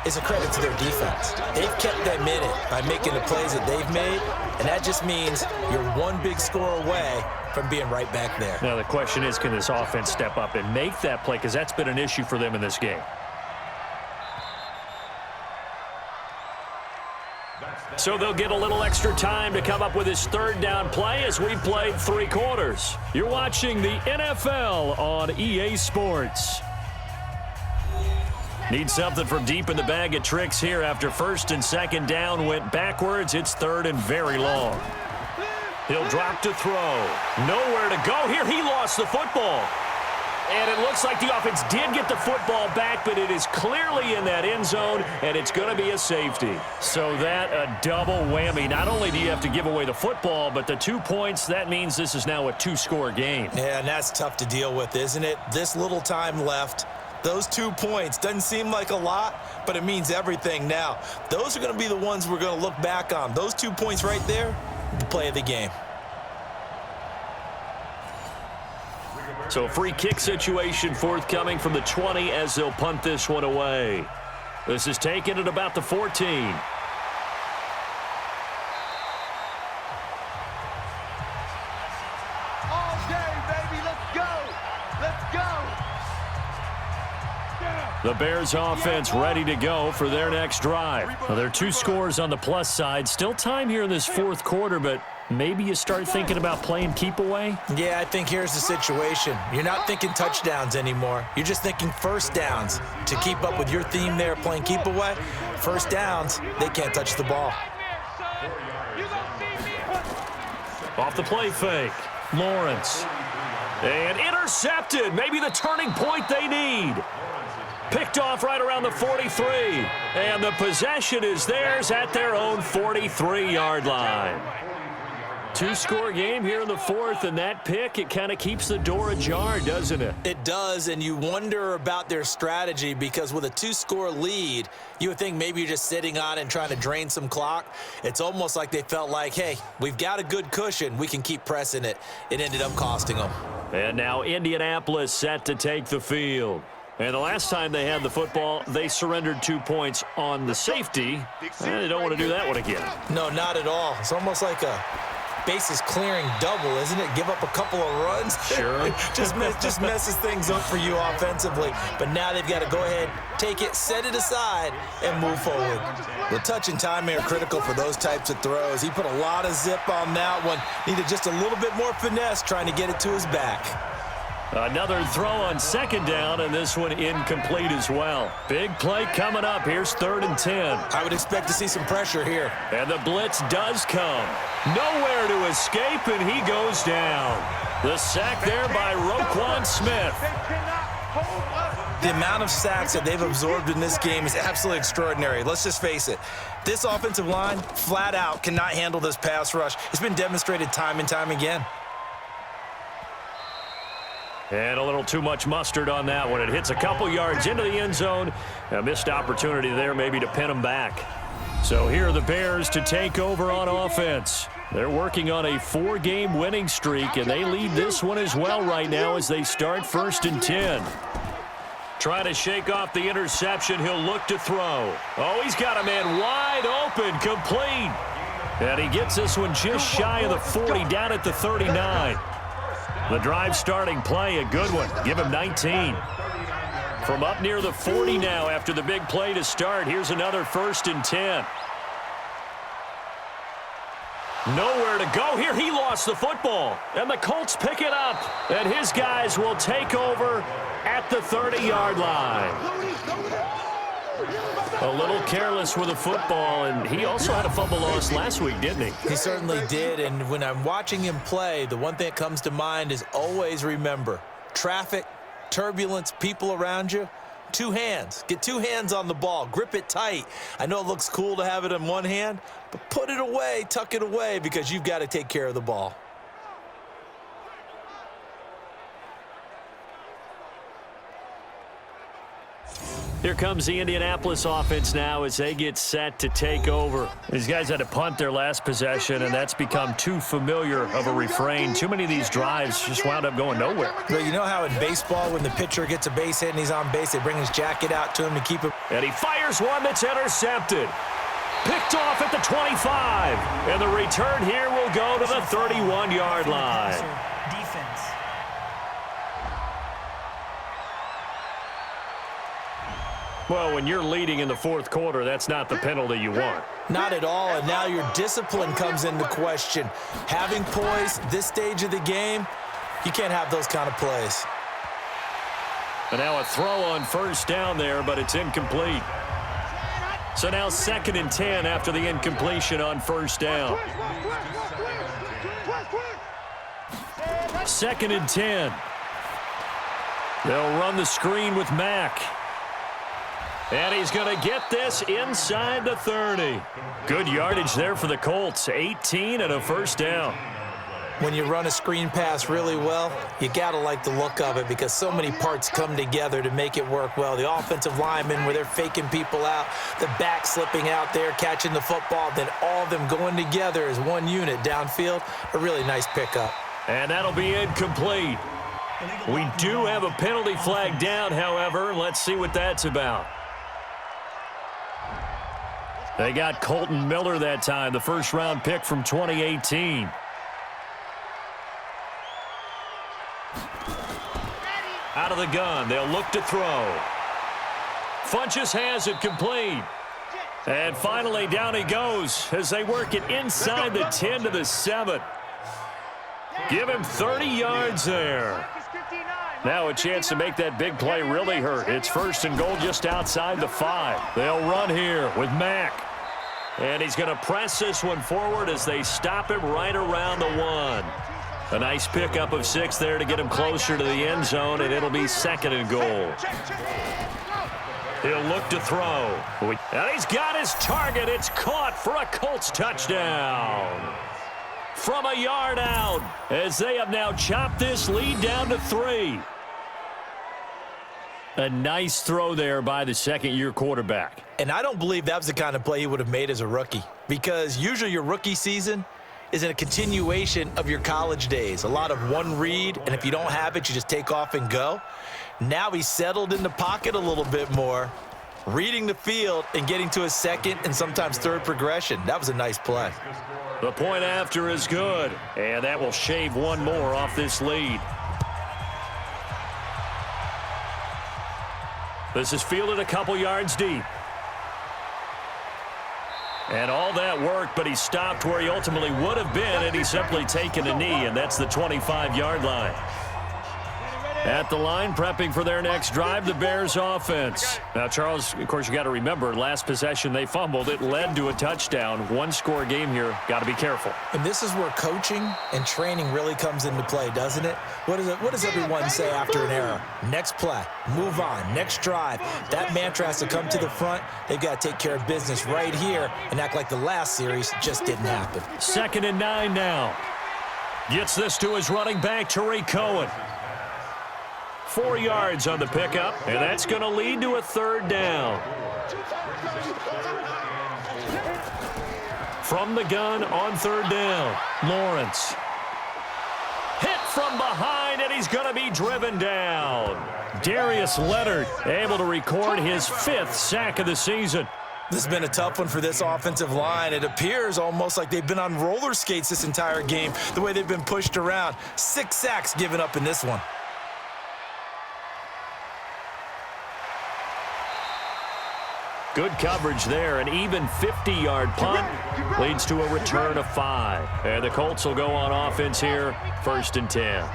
Speaker 3: is a credit to their defense. They've kept them in it by making the plays that they've made, and that just means you're one big score away from being right back there.
Speaker 2: Now the question is, can this offense step up and make that play, because that's been an issue for them in this game. So they'll get a little extra time to come up with his third down play as we played 3 quarters. You're watching the NFL on EA Sports. Need something from deep in the bag of tricks here after first and second down went backwards. It's third and very long. He'll drop to throw. Nowhere to go here. He lost the football. And it looks like the offense did get the football back, but it is clearly in that end zone, and it's going to be a safety. So that a double whammy. Not only do you have to give away the football, but the 2 points, that means this is now a 2-score game.
Speaker 3: Yeah, and that's tough to deal with, isn't it? This little time left. Those 2 points doesn't seem like a lot, but it means everything now. Those are going to be the ones we're going to look back on. Those 2 points right there, the play of the game.
Speaker 2: So free kick situation forthcoming from the 20 as they'll punt this one away. This is taken at about the 14.
Speaker 5: All day, baby. Let's go. Let's go.
Speaker 2: The Bears offense ready to go for their next drive. Well, there are 2 scores on the plus side. Still time here in this 4th quarter, but maybe you start thinking about playing keep away?
Speaker 3: Yeah, I think here's the situation. You're not thinking touchdowns anymore. You're just thinking first downs. To keep up with your theme there, playing keep away, first downs, they can't touch the ball.
Speaker 2: Off the play fake. Lawrence. And intercepted. Maybe the turning point they need. Picked off right around the 43. And the possession is theirs at their own 43-yard line. 2-score game here in the 4th, and that pick, it kind of keeps the door ajar, doesn't it?
Speaker 3: It does, and you wonder about their strategy because with a 2-score lead, you would think maybe you're just sitting on it and trying to drain some clock. It's almost like they felt like, hey, we've got a good cushion. We can keep pressing it. It ended up costing them.
Speaker 2: And now Indianapolis set to take the field. And the last time they had the football, they surrendered 2 points on the safety. And they don't want to do that one again.
Speaker 3: No, not at all. It's almost like a bases clearing double, isn't it? Give up a couple of runs.
Speaker 2: Sure.
Speaker 3: just messes things up for you offensively. But now they've got to go ahead, take it, set it aside, and move forward. The touch and timing are critical for those types of throws. He put a lot of zip on that one. Needed just a little bit more finesse trying to get it to his back.
Speaker 2: Another throw on second down, and this one incomplete as well. Big play coming up. Here's 3rd and 10.
Speaker 3: I would expect to see some pressure here.
Speaker 2: And the blitz does come. Nowhere to escape, and he goes down. The sack there by Roquan Smith.
Speaker 3: The amount of sacks that they've absorbed in this game is absolutely extraordinary. Let's just face it. This offensive line, flat out, cannot handle this pass rush. It's been demonstrated time and time again.
Speaker 2: And a little too much mustard on that one. It hits a couple yards into the end zone. A missed opportunity there maybe to pin them back. So here are the Bears to take over on offense. They're working on a 4-game winning streak, and they lead this one as well right now as they start 1st and 10. Trying to shake off the interception. He'll look to throw. Oh, he's got a man wide open, complete. And he gets this one just shy of the 40, down at the 39. The drive starting play, a good one. Give him 19. From up near the 40 now after the big play to start. Here's another 1st and 10. Nowhere to go here. He lost the football. And the Colts pick it up. And his guys will take over at the 30-yard line. A little careless with the football, and he also had a fumble loss last week, didn't he?
Speaker 3: He certainly did, and when I'm watching him play, the one thing that comes to mind is always remember, traffic, turbulence, people around you, 2 hands. Get 2 hands on the ball. Grip it tight. I know it looks cool to have it in one hand, but put it away, tuck it away, because you've got to take care of the ball.
Speaker 2: Here comes the Indianapolis offense now as they get set to take over. These guys had to punt their last possession, and that's become too familiar of a refrain. Too many of these drives just wound up going nowhere.
Speaker 3: Well, you know how in baseball, when the pitcher gets a base hit and he's on base, they bring his jacket out to him to keep him.
Speaker 2: And he fires one that's intercepted. Picked off at the 25. And the return here will go to the 31-yard line.
Speaker 4: Defense.
Speaker 2: Well, when you're leading in the fourth quarter, that's not the penalty you want.
Speaker 3: Not at all, and now your discipline comes into question. Having poise this stage of the game, you can't have those kind of plays.
Speaker 2: And now a throw on first down there, but it's incomplete. So now 2nd and 10 after the incompletion on first down. 2nd and 10. They'll run the screen with Mack. And he's going to get this inside the 30. Good yardage there for the Colts. 18 and a first down.
Speaker 3: When you run a screen pass really well, you got to like the look of it because so many parts come together to make it work well. The offensive linemen where they're faking people out, the back slipping out there, catching the football, then all of them going together as one unit downfield. A really nice pickup.
Speaker 2: And that'll be incomplete. We do have a penalty flag down, however. Let's see what that's about. They got Colton Miller that time, the first-round pick from 2018. Out of the gun, they'll look to throw. Funchess has it complete. And finally, down he goes as they work it inside the 10 to the 7. Give him 30 yards there. Now a chance to make that big play really hurt. It's 1st and goal just outside the 5. They'll run here with Mack. And he's going to press this one forward as they stop him right around the 1. A nice pickup of 6 there to get him closer to the end zone, and it'll be 2nd and goal. He'll look to throw. And he's got his target. It's caught for a Colts touchdown. From a yard out, as they have now chopped this lead down to 3. A nice throw there by the second-year quarterback.
Speaker 3: And I don't believe that was the kind of play he would have made as a rookie because usually your rookie season is in a continuation of your college days. A lot of one read, and if you don't have it, you just take off and go. Now he's settled in the pocket a little bit more, reading the field and getting to his second and sometimes third progression. That was a nice play.
Speaker 2: The point after is good, and that will shave one more off this lead. This is fielded a couple yards deep. And all that work, but he stopped where he ultimately would have been, and he's simply taken a knee, and that's the 25-yard line. At the line, prepping for their next drive, the Bears offense. Now, Charles, of course, you got to remember, last possession they fumbled. It led to a touchdown. One-score game here. Got to be careful.
Speaker 3: And this is where coaching and training really comes into play, doesn't it? What does everyone say after an error? Next play, move on, next drive. That mantra has to come to the front. They've got to take care of business right here and act like the last series just didn't happen.
Speaker 2: 2nd and 9 now. Gets this to his running back, Tariq Cohen. 4 yards on the pickup, and that's going to lead to a 3rd down. From the gun on 3rd down, Lawrence. Hit from behind, and he's going to be driven down. Darius Leonard able to record his 5th sack of the season.
Speaker 3: This has been a tough one for this offensive line. It appears almost like they've been on roller skates this entire game, the way they've been pushed around. 6 sacks given up in this one.
Speaker 2: Good coverage there. An even 50-yard punt leads to a return of 5. And the Colts will go on offense here, 1st and 10.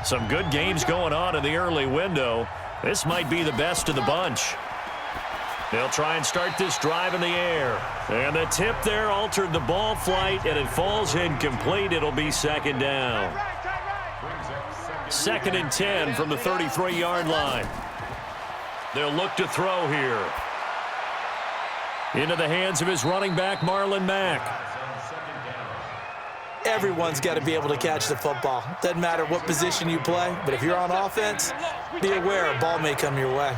Speaker 2: Some good games going on in the early window. This might be the best of the bunch. They'll try and start this drive in the air. And the tip there altered the ball flight, and it falls incomplete. It'll be 2nd down. 2nd and 10 from the 33-yard line. They'll look to throw here. Into the hands of his running back, Marlon Mack.
Speaker 3: Everyone's got to be able to catch the football. Doesn't matter what position you play, but if you're on offense, be aware a ball may come your way.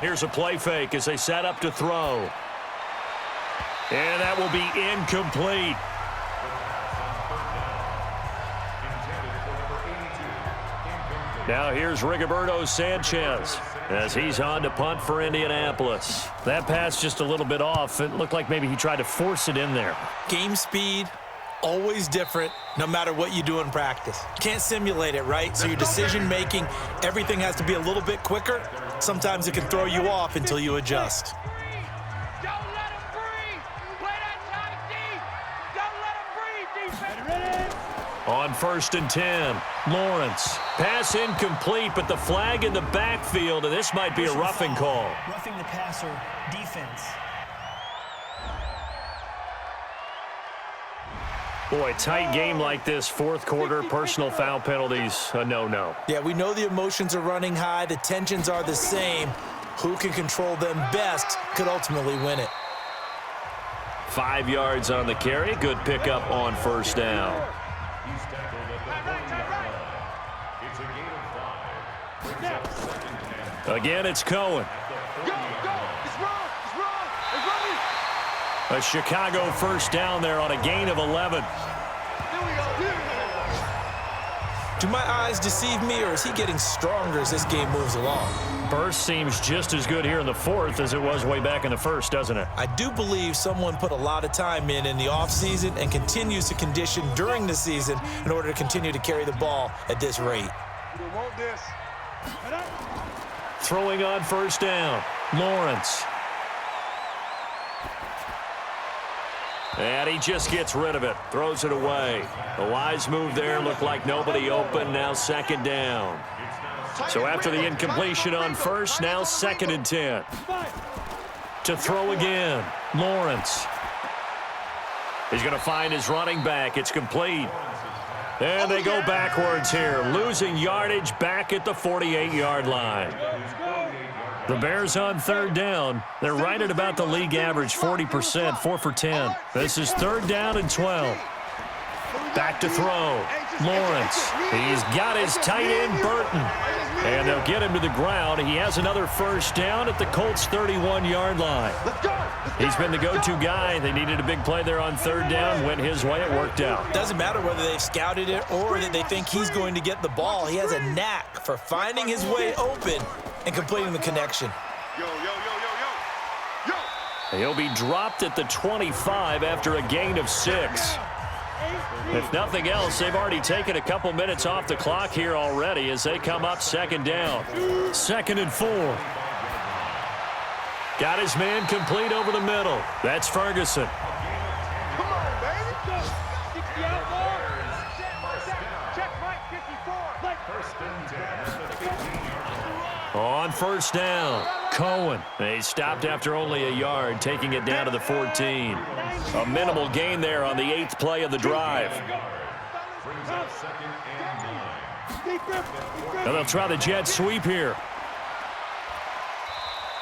Speaker 2: Here's a play fake as they set up to throw. And that will be incomplete. Now here's Rigoberto Sanchez as he's on to punt for Indianapolis. That pass just a little bit off. It looked like maybe he tried to force it in there.
Speaker 3: Game speed, always different, no matter what you do in practice. Can't simulate it, right? So your decision-making, everything has to be a little bit quicker. Sometimes it can throw you off until you adjust.
Speaker 5: Don't let him breathe. Play that tight D. Don't let him breathe, defense.
Speaker 2: On 1st and 10, Lawrence. Pass incomplete, but the flag in the backfield, and this might be a roughing call.
Speaker 4: Roughing the passer, defense.
Speaker 2: Boy, tight game like this, fourth quarter, personal foul penalties, a no-no.
Speaker 3: Yeah, we know the emotions are running high. The tensions are the same. Who can control them best could ultimately win it.
Speaker 2: 5 yards on the carry. Good pickup on 1st down.
Speaker 6: He's tackled at the 40-yard line. It's a gain of 5. Brings up 2nd and 10.
Speaker 2: Again, it's Cohen.
Speaker 5: Go, go. It's wrong. It's wrong. It's running.
Speaker 2: A Chicago 1st down there on a gain of 11.
Speaker 5: Here we go. Here we go.
Speaker 3: Do my eyes deceive me, or is he getting stronger as this game moves along?
Speaker 2: Burst seems just as good here in the 4th as it was way back in the 1st, doesn't it?
Speaker 3: I do believe someone put a lot of time in the offseason and continues to condition during the season in order to continue to carry the ball at this rate.
Speaker 7: We want this.
Speaker 2: Throwing on 1st down, Lawrence. And he just gets rid of it, throws it away. A wise move there, looked like nobody open, now 2nd down. So after the incompletion on 1st, now 2nd and 10. To throw again, Lawrence. He's going to find his running back. It's complete. And they go backwards here, losing yardage back at the 48-yard line. The Bears on 3rd down. They're right at about the league average, 40%, 4 for 10. This is 3rd down and 12. Back to throw. Lawrence. He's got his tight end, Burton. And they'll get him to the ground. He has another 1st down at the Colts' 31-yard line. He's been the go-to guy. They needed a big play there on 3rd down. Went his way. It worked out.
Speaker 3: Doesn't matter whether they've scouted it or that they think he's going to get the ball. He has a knack for finding his way open and completing the connection.
Speaker 7: Yo, yo, yo, yo, yo. Yo.
Speaker 2: He'll be dropped at the 25 after a gain of 6. If nothing else, they've already taken a couple minutes off the clock here already as they come up 2nd down. 2nd and 4. Got his man complete over the middle. That's Ferguson.
Speaker 5: Come on, baby. 60 out ball. Check right 54.
Speaker 6: 1st and 10 at the 15-yard line.
Speaker 2: On 1st down, Cohen. He stopped after only a yard, taking it down to the 14. A minimal gain there on the 8th play of the drive.
Speaker 6: Brings up 2nd and 9.
Speaker 2: Now they'll try the jet sweep here.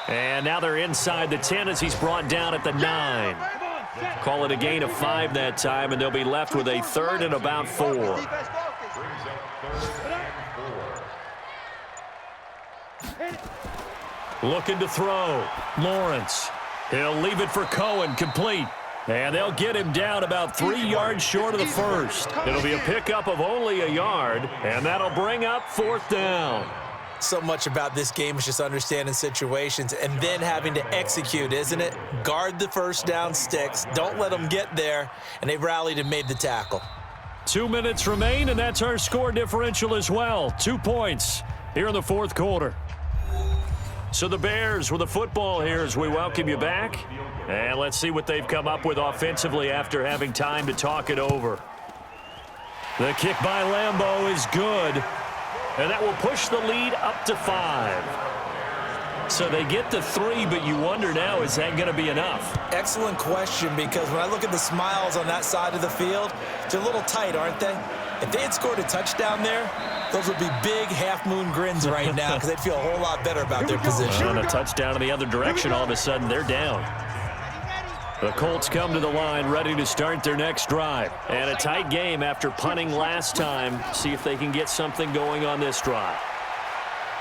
Speaker 2: And now they're inside the 10 as he's brought down at the 9. Call it a gain of 5 that time, and they'll be left with a 3rd and about 4.
Speaker 6: Brings up 3rd and 4.
Speaker 2: Looking to throw. Lawrence. He'll leave it for Cohen, complete. And they'll get him down about 3 yards short of the 1st. It'll be a pickup of only a yard, and that'll bring up 4th down.
Speaker 3: So much about this game is just understanding situations and then having to execute, isn't it? Guard the 1st down sticks. Don't let them get there. And they rallied and made the tackle.
Speaker 2: 2 minutes remain, and that's our score differential as well. 2 points here in the 4th quarter. So the Bears with the football here as we welcome you back. And let's see what they've come up with offensively after having time to talk it over. The kick by Lambeau is good. And that will push the lead up to 5. So they get to 3, but you wonder now, is that going to be enough?
Speaker 3: Excellent question, because when I look at the smiles on that side of the field, they're a little tight, aren't they? If they had scored a touchdown there, those would be big half-moon grins right now because they'd feel a whole lot better about their position.
Speaker 2: On a touchdown in the other direction, all of a sudden they're down. The Colts come to the line ready to start their next drive. And a tight game after punting last time. See if they can get something going on this drive.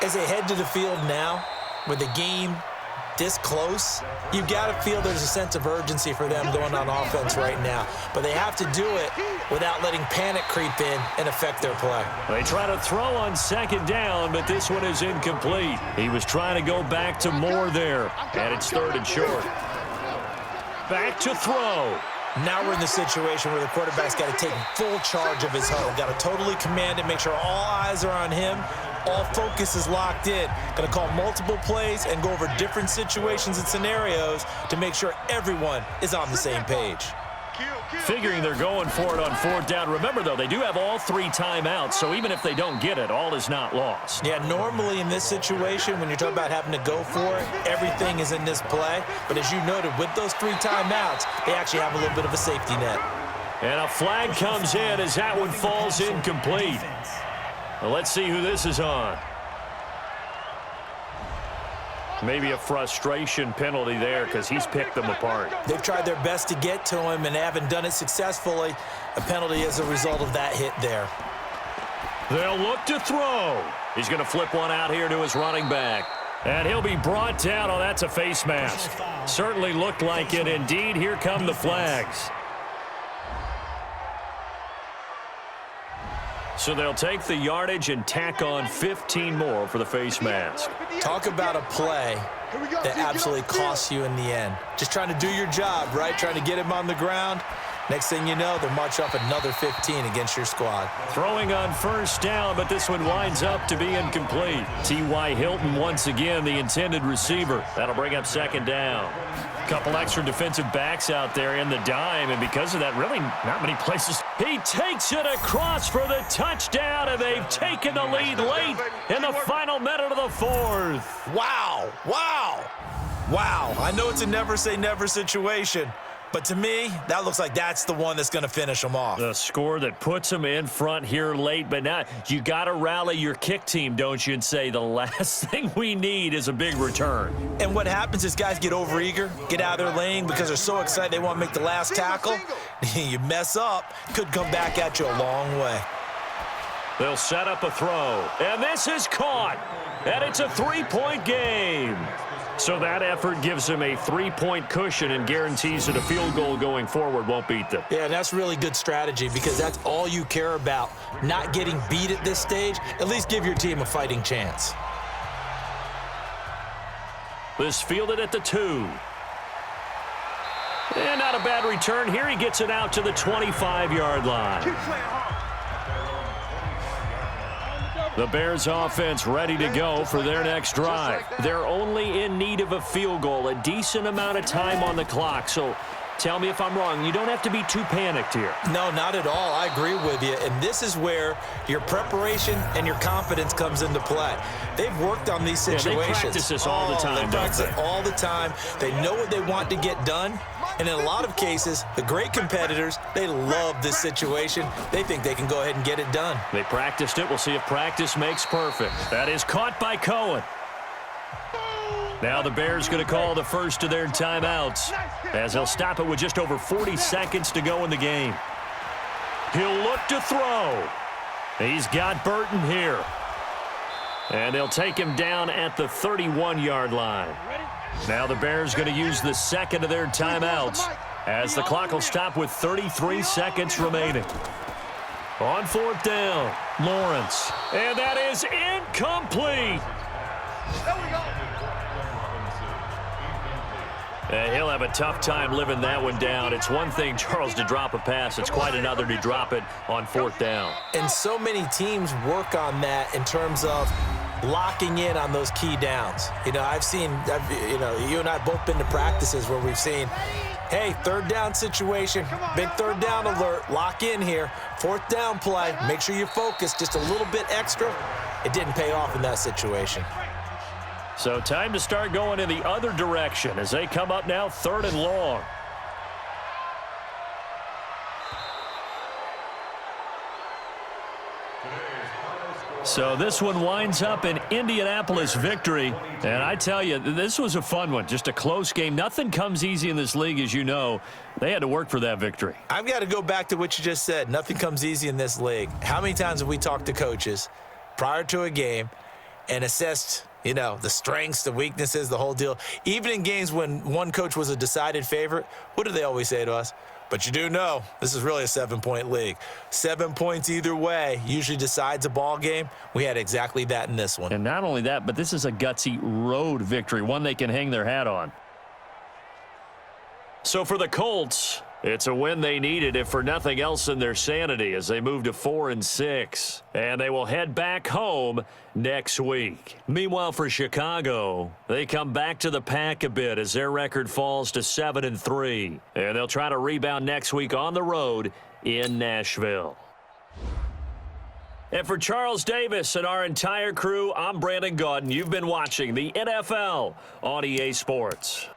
Speaker 3: As they head to the field now, with the game this close, you've got to feel there's a sense of urgency for them going on offense right now. But they have to do it without letting panic creep in and affect their play.
Speaker 2: They try to throw on 2nd down, but this one is incomplete. He was trying to go back to Moore there, and it's 3rd and short. Back to throw.
Speaker 3: Now we're in the situation where the quarterback's got to take full charge of his huddle. Got to totally command it, make sure all eyes are on him, All focus is locked in. Going to call multiple plays and go over different situations and scenarios to make sure everyone is on the same page.
Speaker 2: Figuring they're going for it on 4th down. Remember, though, they do have all 3 timeouts, so even if they don't get it, all is not lost.
Speaker 3: Yeah, normally in this situation, when you're talking about having to go for it, everything is in this play. But as you noted, with those 3 timeouts, they actually have a little bit of a safety net.
Speaker 2: And a flag comes in as that one falls incomplete. Well, let's see who this is on. Maybe a frustration penalty there because he's picked them apart.
Speaker 3: They've tried their best to get to him and haven't done it successfully. A penalty as a result of that hit there.
Speaker 2: They'll look to throw. He's going to flip one out here to his running back. And he'll be brought down. Oh, that's a face mask. Certainly looked like it. Indeed, here come the flags. So they'll take the yardage and tack on 15 more for the face mask.
Speaker 3: Talk about a play that absolutely costs you in the end. Just trying to do your job, right? Trying to get him on the ground. Next thing you know, they'll march off another 15 against your squad.
Speaker 2: Throwing on 1st down, but this one winds up to be incomplete. T.Y. Hilton once again the intended receiver. That'll bring up 2nd down. Couple extra defensive backs out there in the dime, and because of that, really not many places. He takes it across for the touchdown, and they've taken the lead late in the final minute of the 4th.
Speaker 3: Wow, wow, wow. I know it's a never say never situation, but to me, that looks like that's the one that's going to finish them off.
Speaker 2: The score that puts them in front here late, but now you got to rally your kick team, don't you, and say the last thing we need is a big return.
Speaker 3: And what happens is guys get overeager, get out of their lane because they're so excited they want to make the last tackle. You mess up, could come back at you a long way.
Speaker 2: They'll set up a throw, and this is caught, and it's a 3-point game. So that effort gives them a 3-point cushion and guarantees that a field goal going forward won't beat them.
Speaker 3: Yeah, that's really good strategy because that's all you care about. Not getting beat at this stage, at least give your team a fighting chance.
Speaker 2: This fielded at the 2. And not a bad return here. He gets it out to the 25-yard line. The Bears offense ready to go for their next drive. They're only in need of a field goal, a decent amount of time on the clock. So tell me if I'm wrong. You don't have to be too panicked here.
Speaker 3: No, not at all. I agree with you. And this is where your preparation and your confidence comes into play. They've worked on these situations.
Speaker 2: Yeah, they practice this all the time,
Speaker 3: They practice it all the time. They know what they want to get done. And in a lot of cases, the great competitors, they love this situation. They think they can go ahead and get it done.
Speaker 2: They practiced it. We'll see if practice makes perfect. That is caught by Cohen. Now the Bears going to call the first of their timeouts as they'll stop it with just over 40 seconds to go in the game. He'll look to throw. He's got Burton here. And they'll take him down at the 31-yard line. Now the Bears going to use the second of their timeouts as the clock will stop with 33 seconds remaining. On 4th down, Lawrence. And that is incomplete. He'll have a tough time living that one down. It's one thing, Charles, to drop a pass. It's quite another to drop it on 4th down.
Speaker 3: And so many teams work on that in terms of locking in on those key downs. You know, you and I have both been to practices where we've seen, hey, 3rd down situation, big 3rd down alert, lock in here, 4th down play, make sure you focus just a little bit extra. It didn't pay off in that situation.
Speaker 2: So time to start going in the other direction as they come up now 3rd and long. So this one winds up an Indianapolis victory. And I tell you, this was a fun one. Just a close game. Nothing comes easy in this league, as you know. They had to work for that victory.
Speaker 3: I've got to go back to what you just said. Nothing comes easy in this league. How many times have we talked to coaches prior to a game and assessed, you know, the strengths, the weaknesses, the whole deal? Even in games when one coach was a decided favorite, what do they always say to us? But you do know this is really a 7-point league. 7 points either way usually decides a ball game. We had exactly that in this one.
Speaker 2: And not only that, but this is a gutsy road victory, one they can hang their hat on. So for the Colts, it's a win they needed, if for nothing else in their sanity, as they move to 4-6. And they will head back home next week. Meanwhile, for Chicago, they come back to the pack a bit as their record falls to 7-3. And they'll try to rebound next week on the road in Nashville. And for Charles Davis and our entire crew, I'm Brandon Gaudin. You've been watching the NFL on EA Sports.